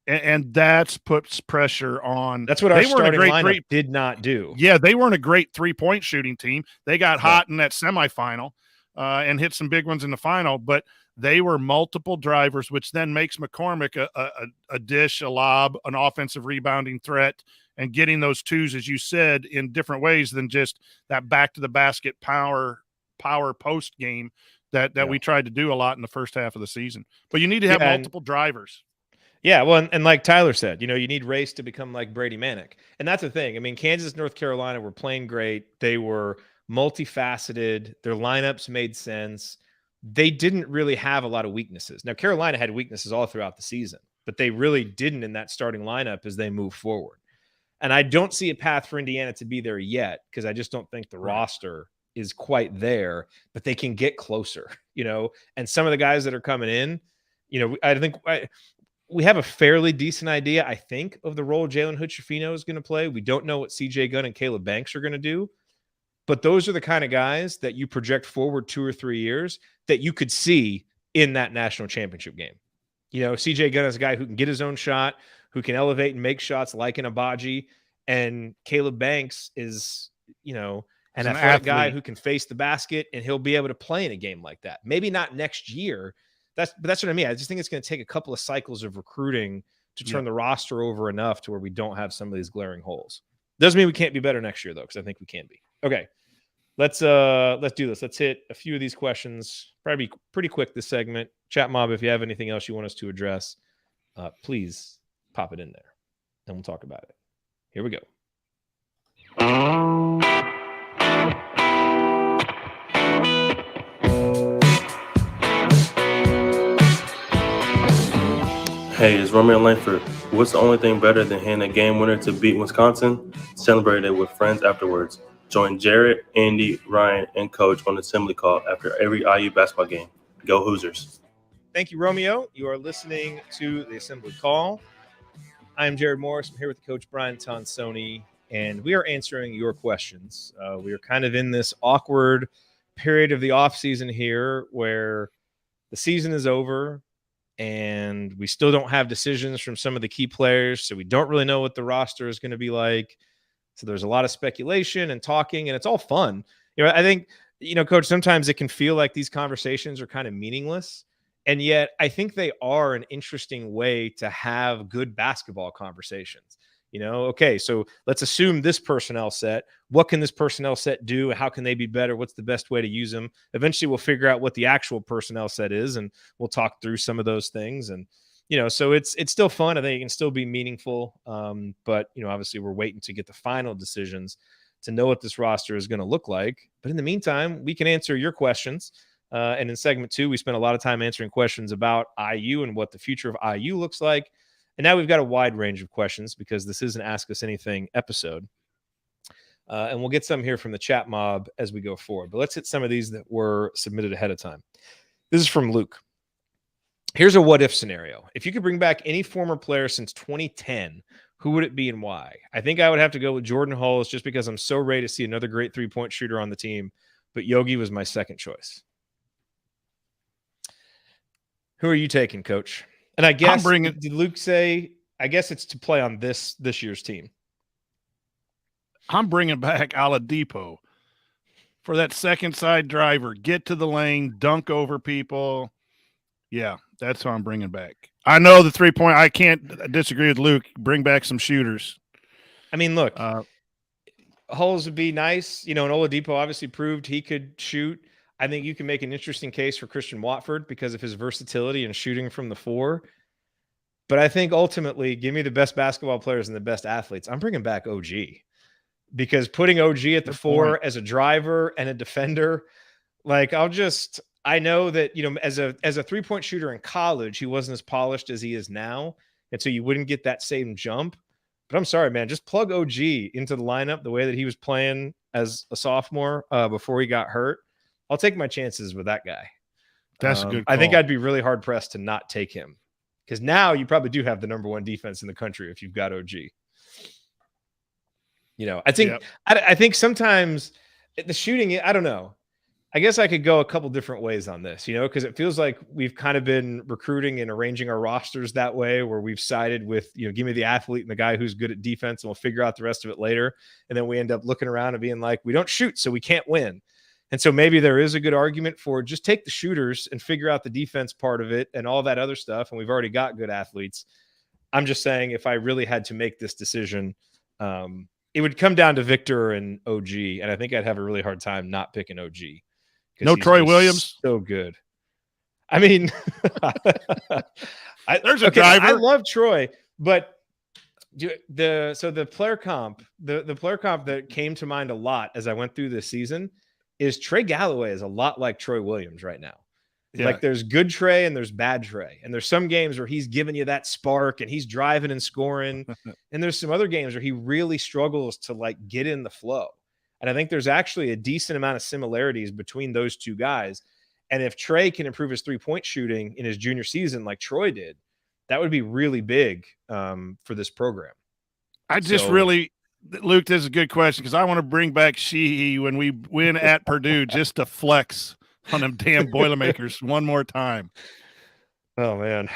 And that's puts pressure on. That's what our starting lineup did not do. Yeah, they weren't a great 3-point shooting team. They got hot in that semifinal and hit some big ones in the final, but they were multiple drivers, which then makes McCormick a dish, a lob, an offensive rebounding threat, and getting those 2s, as you said, in different ways than just that back to the basket power post game that we tried to do a lot in the first half of the season. But you need to have multiple drivers. Yeah, well, and like Tyler said, you need Race to become like Brady Manick. And that's the thing. I mean, Kansas, North Carolina were playing great. They were multifaceted. Their lineups made sense. They didn't really have a lot of weaknesses. Now, Carolina had weaknesses all throughout the season, but they really didn't in that starting lineup as they move forward. And I don't see a path for Indiana to be there yet, because I just don't think the roster is quite there, but they can get closer, and some of the guys that are coming in, I think we have a fairly decent idea, I think, of the role Jalen Hood-Schifino is going to play. We don't know what CJ Gunn and Caleb Banks are going to do, but those are the kind of guys that you project forward 2 or 3 years that you could see in that national championship game. CJ Gunn is a guy who can get his own shot, who can elevate and make shots like an Abaji, and Caleb Banks is, an He's an athletic guy athlete. who can face the basket, and he'll be able to play in a game like that. Maybe not next year. That's what I mean. I just think it's going to take a couple of cycles of recruiting to turn the roster over enough to where we don't have some of these glaring holes. Doesn't mean we can't be better next year, though, because I think we can be. Okay, let's do this. Let's hit a few of these questions. Probably be pretty quick this segment. Chat mob, if you have anything else you want us to address, please pop it in there, and we'll talk about it. Here we go. Hey, it's Romeo Langford. What's the only thing better than hitting a game winner to beat Wisconsin? Celebrate it with friends afterwards. Join Jared, Andy, Ryan, and Coach on assembly call after every IU basketball game. Go Hoosiers. Thank you, Romeo. You are listening to the Assembly Call. I'm Jared Morris. I'm here with Coach Brian Tonsoni, and we are answering your questions. We are kind of in this awkward period of the offseason here where the season is over and we still don't have decisions from some of the key players, so we don't really know what the roster is going to be like. So there's a lot of speculation and talking, and it's all fun. I think, Coach, sometimes it can feel like these conversations are kind of meaningless. And yet I think they are an interesting way to have good basketball conversations. Okay, so let's assume this personnel set. What can this personnel set do? How can they be better? What's the best way to use them? Eventually we'll figure out what the actual personnel set is, and we'll talk through some of those things. And, so it's still fun. I think it can still be meaningful. But, obviously we're waiting to get the final decisions to know what this roster is going to look like. But in the meantime, we can answer your questions. And in segment 2, we spent a lot of time answering questions about IU and what the future of IU looks like. And now we've got a wide range of questions because this is an Ask Us Anything episode. And we'll get some here from the chat mob as we go forward. But let's hit some of these that were submitted ahead of time. This is from Luke. Here's a what-if scenario. If you could bring back any former player since 2010, who would it be and why? I think I would have to go with Jordan Hulls just because I'm so ready to see another great three-point shooter on the team. But Yogi was my second choice. Who are you taking, Coach? And I guess, did Luke say, I guess it's to play on this year's team. I'm bringing back Oladipo for that second side driver. Get to the lane, dunk over people. Yeah, that's who I'm bringing back. I know the three-point. I can't disagree with Luke. Bring back some shooters. I mean, look, Hulls would be nice. And Oladipo obviously proved he could shoot. I think you can make an interesting case for Christian Watford because of his versatility and shooting from the 4. But I think ultimately, give me the best basketball players and the best athletes. I'm bringing back OG because putting OG at the 4 as a driver and a defender, I know that, as a three-point shooter in college, he wasn't as polished as he is now. And so you wouldn't get that same jump. But I'm sorry, man, just plug OG into the lineup the way that he was playing as a sophomore before he got hurt. I'll take my chances with that guy. That's a good call. I think I'd be really hard pressed to not take him because now you probably do have the number 1 defense in the country if you've got OG. I think sometimes the shooting, I don't know. I guess I could go a couple different ways on this, because it feels like we've kind of been recruiting and arranging our rosters that way where we've sided with, give me the athlete and the guy who's good at defense and we'll figure out the rest of it later. And then we end up looking around and being like, we don't shoot, so we can't win. And so maybe there is a good argument for just take the shooters and figure out the defense part of it and all that other stuff. And we've already got good athletes. I'm just saying if I really had to make this decision, it would come down to Victor and OG. And I think I'd have a really hard time not picking OG. No Troy Williams. So good. I mean, there's a driver. I love Troy, but the player comp, the player comp that came to mind a lot as I went through this season is Trey Galloway is a lot like Troy Williams right now. Yeah. Like there's good Trey and there's bad Trey. And there's some games where he's giving you that spark and he's driving and scoring. And there's some other games where he really struggles to get in the flow. And I think there's actually a decent amount of similarities between those two guys. And if Trey can improve his three-point shooting in his junior season like Troy did, that would be really big for this program. Luke, this is a good question because I want to bring back Sheehy when we win at Purdue just to flex on them damn Boilermakers one more time. Oh, man.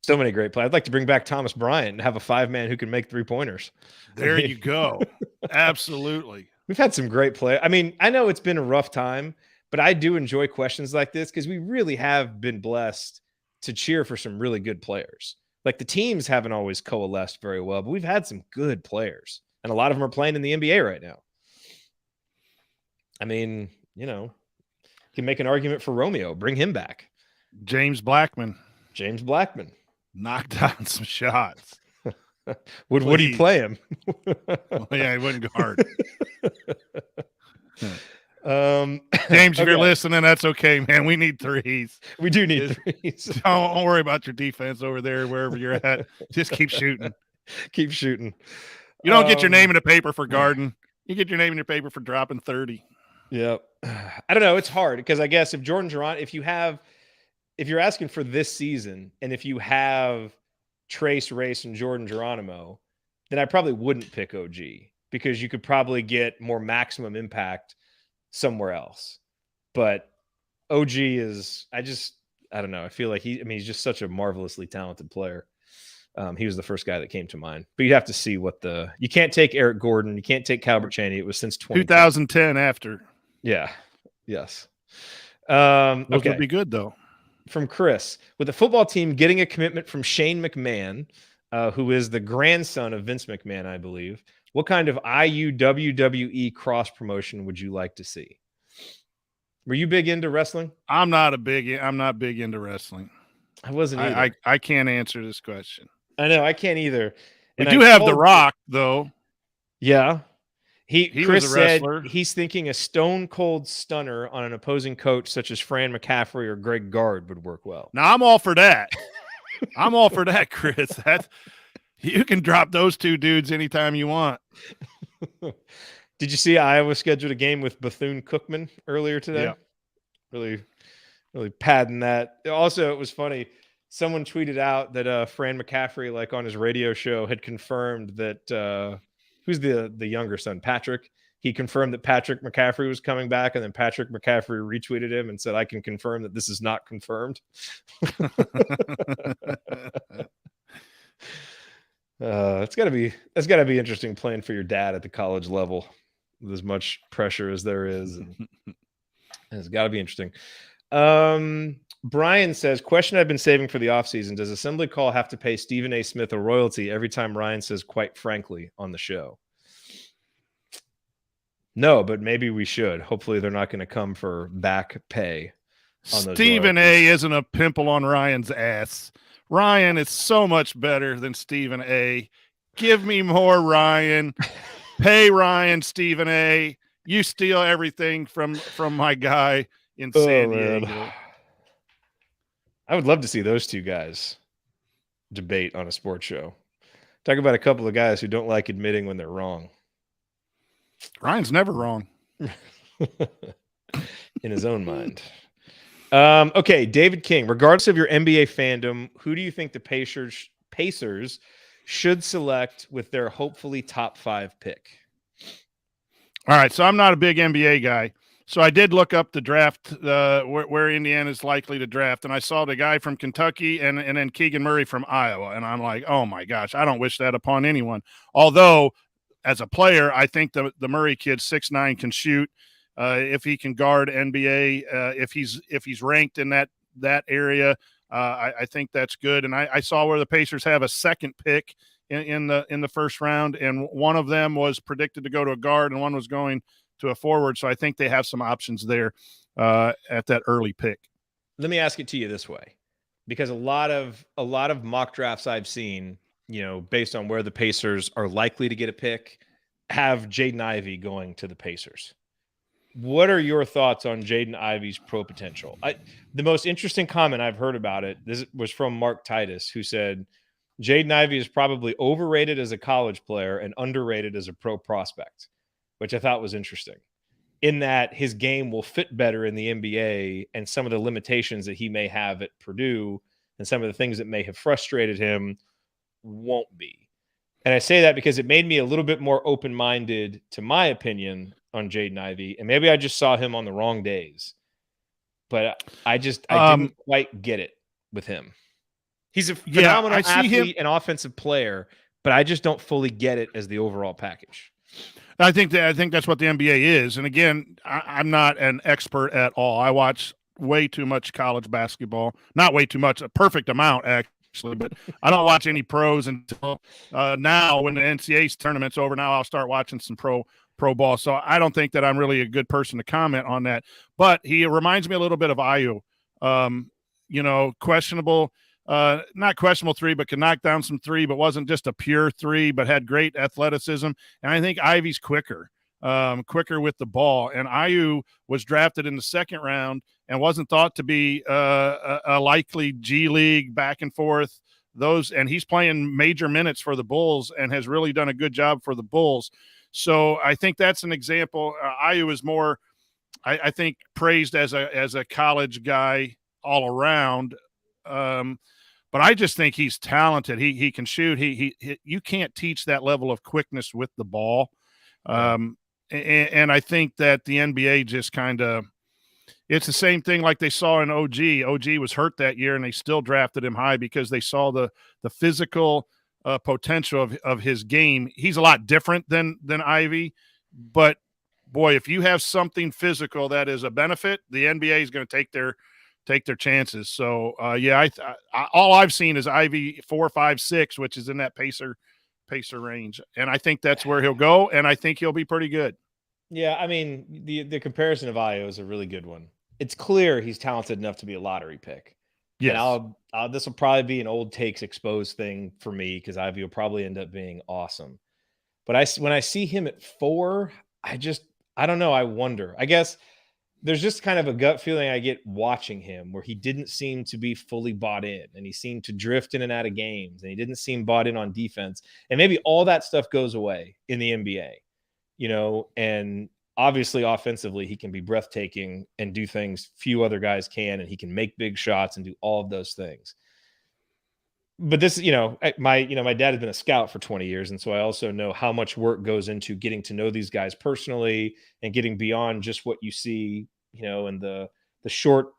So many great plays. I'd like to bring back Thomas Bryant and have a 5-man who can make three-pointers. There you go. Absolutely. We've had some great play. I mean, I know it's been a rough time, but I do enjoy questions like this because we really have been blessed to cheer for some really good players. Like the teams haven't always coalesced very well, but we've had some good players, and a lot of them are playing in the NBA right now. I mean, you can make an argument for Romeo. Bring him back. James Blackman Knocked down some shots. Would he play him? Well, yeah, he wouldn't guard. James, if you're listening, that's okay, man. We need threes. We do need threes. Don't worry about your defense over there, wherever you're at. Just keep shooting. Keep shooting. You don't get your name in the paper for guarding. You get your name in your paper for dropping 30. Yep. I don't know. It's hard because I guess if Jordan Geron, if you're asking for this season, and if you have Trace Race and Jordan Geronimo, then I probably wouldn't pick OG because you could probably get more maximum impact somewhere else. But OG is, I don't know. I feel like he's just such a marvelously talented player. He was the first guy that came to mind. But you have to see you can't take Eric Gordon. You can't take Calbert Chaney. It was since 2010 after. Yeah. Yes. Those okay. would be good, though. From Chris, with the football team getting a commitment from Shane McMahon, who is the grandson of Vince McMahon, I believe, what kind of IU WWE cross promotion would you like to see? Were you big into wrestling? I'm not big into wrestling. I wasn't either. I can't answer this question. I know I can't either. We do have The Rock, though. Yeah. Chris was a wrestler. Said he's thinking a stone cold stunner on an opposing coach such as Fran McCaffrey or Greg Gard would work well. Now I'm all for that. I'm all for that, Chris. You can drop those two dudes anytime you want. Did you see Iowa scheduled a game with Bethune-Cookman earlier today? Yeah. Really padding that. Also, it was funny. Someone tweeted out that Fran McCaffrey, like on his radio show, had confirmed that who's the younger son, Patrick. He confirmed that Patrick McCaffrey was coming back, and then Patrick McCaffrey retweeted him and said, "I can confirm that this is not confirmed." That's got to be interesting playing for your dad at the college level with as much pressure as there is. And it's got to be interesting. Brian says, question I've been saving for the offseason. Does Assembly Call have to pay Stephen A. Smith a royalty every time Ryan says, quite frankly, on the show? No, but maybe we should. Hopefully they're not going to come for back pay. Stephen A. isn't a pimple on Ryan's ass. Ryan is so much better than Stephen A. Give me more Ryan. Pay Ryan, Stephen A. You steal everything from my guy in San Diego. Man. I would love to see those two guys debate on a sports show. Talk about a couple of guys who don't like admitting when they're wrong. Ryan's never wrong. In his own mind. Okay, David King, regardless of your NBA fandom, who do you think the Pacers should select with their hopefully top 5 pick? All right, so I'm not a big NBA guy. So I did look up the draft, where Indiana is likely to draft, and I saw the guy from Kentucky and then Keegan Murray from Iowa, and I'm like, oh my gosh, I don't wish that upon anyone. Although, as a player, I think the Murray kid 6'9" can shoot. If he can guard NBA, if he's ranked in that area, I think that's good. And I saw where the Pacers have a second pick in the first round, and one of them was predicted to go to a guard, and one was going to a forward. So I think they have some options there at that early pick. Let me ask it to you this way, because a lot of mock drafts I've seen, based on where the Pacers are likely to get a pick, have Jaden Ivey going to the Pacers. What are your thoughts on Jaden Ivey's pro potential? The most interesting comment I've heard about it, this was from Mark Titus, who said Jaden Ivey is probably overrated as a college player and underrated as a pro prospect, which I thought was interesting, in that his game will fit better in the NBA, and some of the limitations that he may have at Purdue and some of the things that may have frustrated him won't be. And I say that because it made me a little bit more open-minded to my opinion on Jaden Ivey, and maybe I just saw him on the wrong days, but I didn't quite get it with him. He's a phenomenal athlete and offensive player, but I just don't fully get it as the overall package. I think that's what the NBA is. And again, I'm not an expert at all. I watch way too much college basketball. Not way too much, a perfect amount actually. But I don't watch any pros until now. When the NCAA tournament's over, now I'll start watching some pro ball. So I don't think that I'm really a good person to comment on that. But he reminds me a little bit of Ayu. Questionable. Not questionable three, but can knock down some three, but wasn't just a pure three, but had great athleticism. And I think Ivy's quicker with the ball. And Ayu was drafted in the second round and wasn't thought to be a likely G League back and forth. And he's playing major minutes for the Bulls and has really done a good job for the Bulls. So I think that's an example. Ayu is more, I think, praised as a college guy all around. But I just think he's talented. He can shoot. He you can't teach that level of quickness with the ball. And I think that the NBA just kind of, it's the same thing like they saw in OG. OG was hurt that year, and they still drafted him high because they saw the physical potential of his game. He's a lot different than Ivy, but boy, if you have something physical that is a benefit, the NBA is going to take their chances. So all I've seen is Ivy 4, 5, 6, which is in that pacer range, and I think that's where he'll go, and I think he'll be pretty good. Yeah, I mean, the comparison of Ayo is a really good one. It's clear he's talented enough to be a lottery pick. Yes. And this will probably be an old takes exposed thing for me because Ivy will probably end up being awesome. But when I see him at 4, I don't know. I wonder. I guess there's just kind of a gut feeling I get watching him where he didn't seem to be fully bought in, and he seemed to drift in and out of games, and he didn't seem bought in on defense. And maybe all that stuff goes away in the NBA, and obviously offensively he can be breathtaking and do things few other guys can, and he can make big shots and do all of those things. But this, my dad has been a scout for 20 years. And so I also know how much work goes into getting to know these guys personally and getting beyond just what you see, in the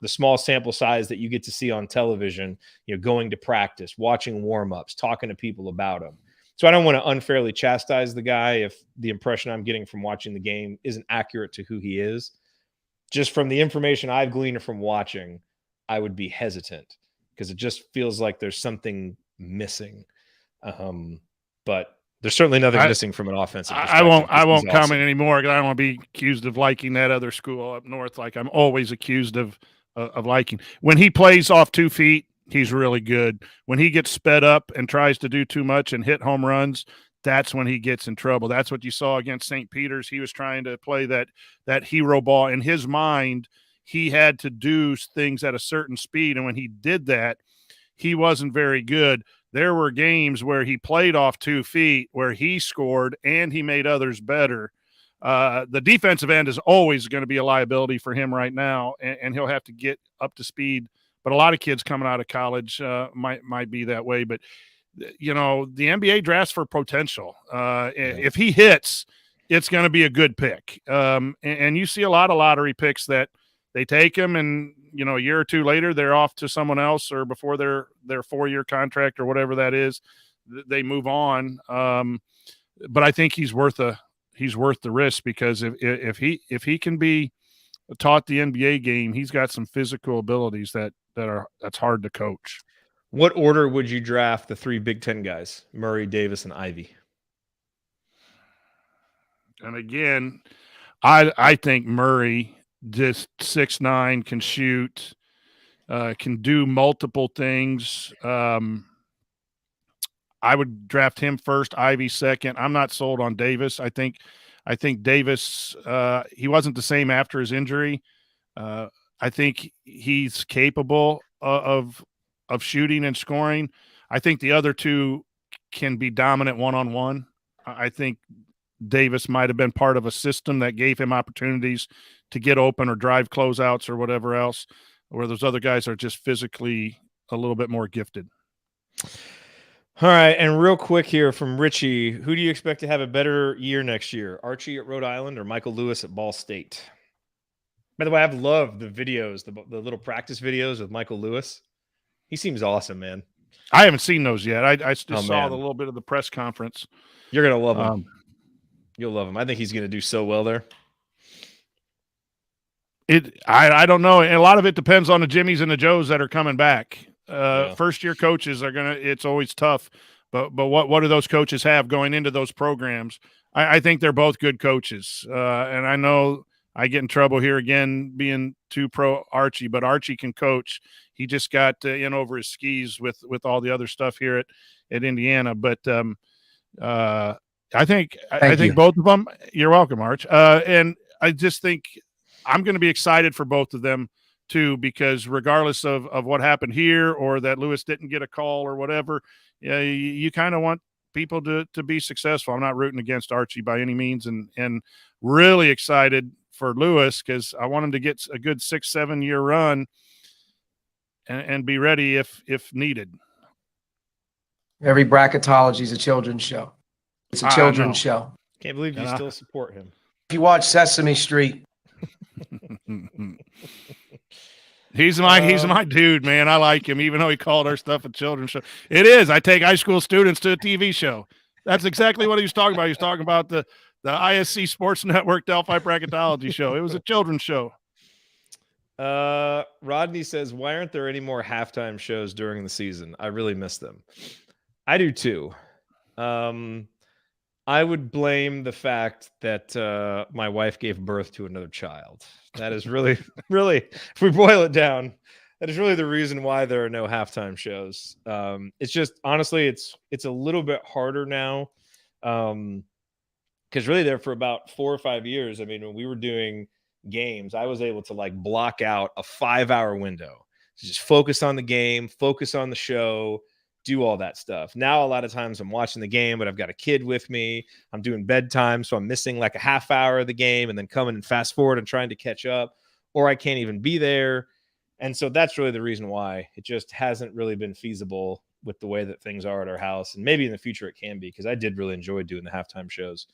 small sample size that you get to see on television, going to practice, watching warm-ups, talking to people about them. So I don't want to unfairly chastise the guy if the impression I'm getting from watching the game isn't accurate to who he is. Just from the information I've gleaned from watching, I would be hesitant because it just feels like there's something missing. But there's certainly nothing missing from an offensive perspective. I won't comment anymore because I don't want to be accused of liking that other school up north like I'm always accused of liking. When he plays off 2 feet, he's really good. When he gets sped up and tries to do too much and hit home runs, that's when he gets in trouble. That's what you saw against St. Peter's. He was trying to play that hero ball. In his mind, he had to do things at a certain speed, and when he did that, he wasn't very good. There were games where he played off 2 feet, where he scored and he made others better. The defensive end is always going to be a liability for him right now, and he'll have to get up to speed. But a lot of kids coming out of college might be that way. But, the NBA drafts for potential. If he hits, it's going to be a good pick. And you see a lot of lottery picks that they take him and, a year or two later, they're off to someone else, or before their 4-year contract or whatever that is, they move on. But I think he's worth the risk because if he can be taught the NBA game, he's got some physical abilities that's hard to coach. What order would you draft the 3 Big Ten guys, Murray, Davis, and Ivy? And again, I think Murray, just 6'9", can shoot, can do multiple things. I would draft him first, Ivy second. I'm not sold on Davis. I think Davis, he wasn't the same after his injury. I think he's capable of shooting and scoring. I think the other two can be dominant one-on-one. I think Davis might have been part of a system that gave him opportunities to get open or drive closeouts or whatever else, where those other guys are just physically a little bit more gifted. All right, and real quick here from Richie, who do you expect to have a better year next year, Archie at Rhode Island or Michael Lewis at Ball State? By the way, I've loved the videos, the little practice videos with Michael Lewis. He seems awesome, man. I haven't seen those yet. I just saw the little bit of the press conference. You're going to love him. You'll love him. I think he's going to do so well there. I don't know. And a lot of it depends on the Jimmies and the Joes that are coming back. First year coaches are it's always tough. But what do those coaches have going into those programs? I think they're both good coaches. And I know I get in trouble here again being too pro Archie, but Archie can coach. He just got in over his skis with all the other stuff here at Indiana. But I think both of them. You're welcome, Arch. And I just think I'm going to be excited for both of them too, because regardless of what happened here or that Lewis didn't get a call or whatever, you kind of want people to be successful. I'm not rooting against Archie by any means, and really excited for Lewis because I want him to get a good 6-7 year run and be ready if needed. Every bracketology is a children's show. It's a children's show. Can't believe you still support him. If you watch Sesame Street. He's my dude, man. I like him, even though he called our stuff a children's show. It is. I take high school students to a TV show. That's exactly what he was talking about. He was talking about the ISC Sports Network Delphi Bracketology show. It was a children's show. Rodney says, why aren't there any more halftime shows during the season? I really miss them. I do too. I would blame the fact that my wife gave birth to another child. That is really, really, if we boil it down, that is really the reason why there are no halftime shows. It's just, honestly, it's a little bit harder now. Because really there for about 4 or 5 years, I mean, when we were doing games, I was able to like block out a 5-hour window to just focus on the game, focus on the show, do all that stuff. Now, a lot of times I'm watching the game, but I've got a kid with me. I'm doing bedtime, so I'm missing like a half hour of the game and then coming and fast forward and trying to catch up, or I can't even be there. And so that's really the reason why it just hasn't really been feasible with the way that things are at our house. And maybe in the future it can be, because I did really enjoy doing the halftime shows.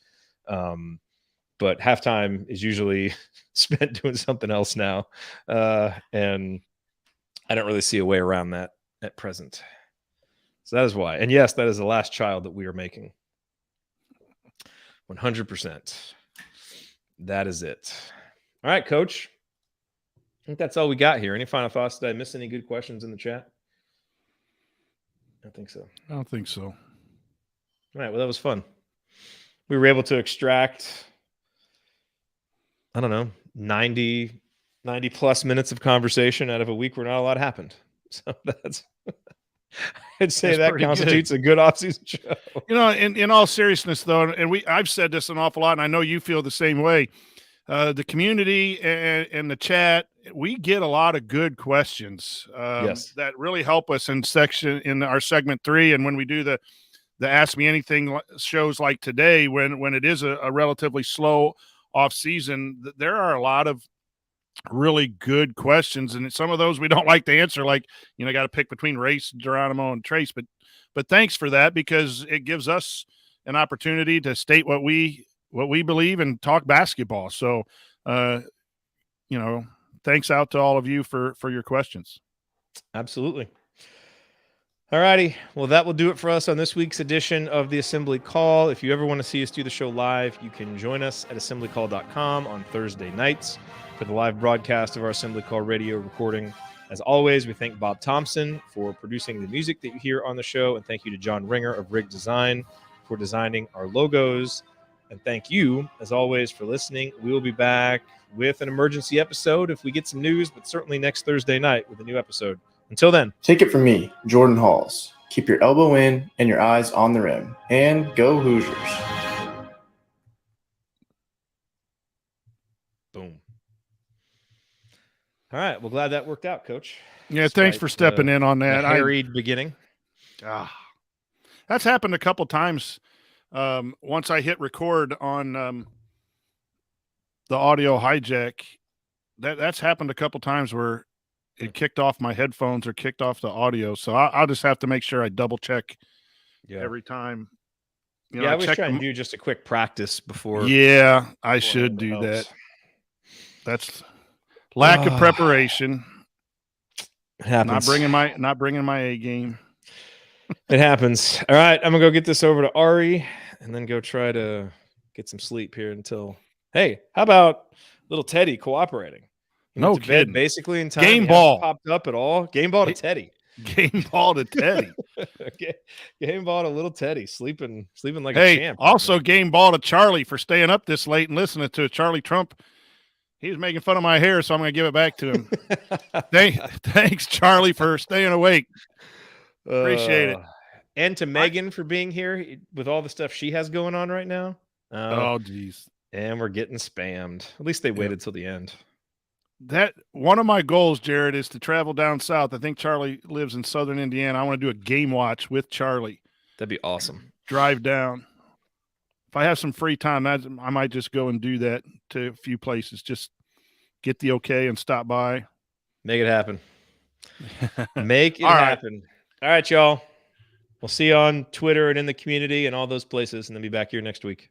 But halftime is usually spent doing something else now. And I don't really see a way around that at present. So that is why. And yes, that is the last child that we are making. 100%. That is it. All right, Coach. I think that's all we got here. Any final thoughts? Did I miss any good questions in the chat? I think so. I don't think so. All right. Well, that was fun. We were able to extract, I don't know, 90 plus minutes of conversation out of a week where not a lot happened. So that's, I'd say that constitutes a good offseason show. You know, in all seriousness, though, and I've said this an awful lot, and I know you feel the same way. The community and the chat, we get a lot of good questions that really help us in our segment 3, and when we do the Ask Me Anything shows like today, when it is a relatively slow off season, there are a lot of really good questions, and some of those we don't like to answer, like, you know, got to pick between Race, Geronimo, and Trace, but thanks for that, because it gives us an opportunity to state what we believe and talk basketball. So you know, thanks out to all of you for your questions. Absolutely. All righty. Well, that will do it for us on this week's edition of the Assembly Call. If you ever want to see us do the show live, you can join us at assemblycall.com on Thursday nights for the live broadcast of our Assembly Call radio recording. As always, we thank Bob Thompson for producing the music that you hear on the show, and thank you to John Ringer of Rig Design for designing our logos. And thank you, as always, for listening. We will be back with an emergency episode if we get some news, but certainly next Thursday night with a new episode. Until then. Take it from me, Jordan Halls. Keep your elbow in and your eyes on the rim. And go Hoosiers. Boom. All right. Well, glad that worked out, Coach. Yeah, thanks for stepping in on that. Harried beginning. That's happened a couple times. Once I hit record on the audio hijack, that's happened a couple times where it kicked off my headphones or kicked off the audio. So I'll just have to make sure I double check every time. You know, I was trying to do just a quick practice before. Yeah, I should do that. That's lack of preparation. It happens. Not bringing my A game. It happens. All right, I'm gonna go get this over to Ari and then go try to get some sleep here until. Hey, how about little Teddy cooperating? He No went to bed kidding. basically in time. Game He hasn't ball. popped up at all. Game ball to Teddy. Game ball to Teddy. Game ball to little Teddy, sleeping like a Hey, champ. also game ball to Charlie for staying up this late and listening to Charlie Trump. He was making fun of my hair, so I'm going to give it back to him. Thanks, Charlie, for staying awake. Appreciate it. And to Megan for being here with all the stuff she has going on right now. Oh, geez. And we're getting spammed. At least they waited till the end. That one of my goals, Jared, is to travel down south. I think Charlie lives in southern Indiana. I want to do a game watch with Charlie. That'd be awesome. Drive down. If I have some free time, I might just go and do that to a few places. Just get the okay and stop by. Make it happen. Make it happen. All right, y'all. We'll see you on Twitter and in the community and all those places, and then be back here next week.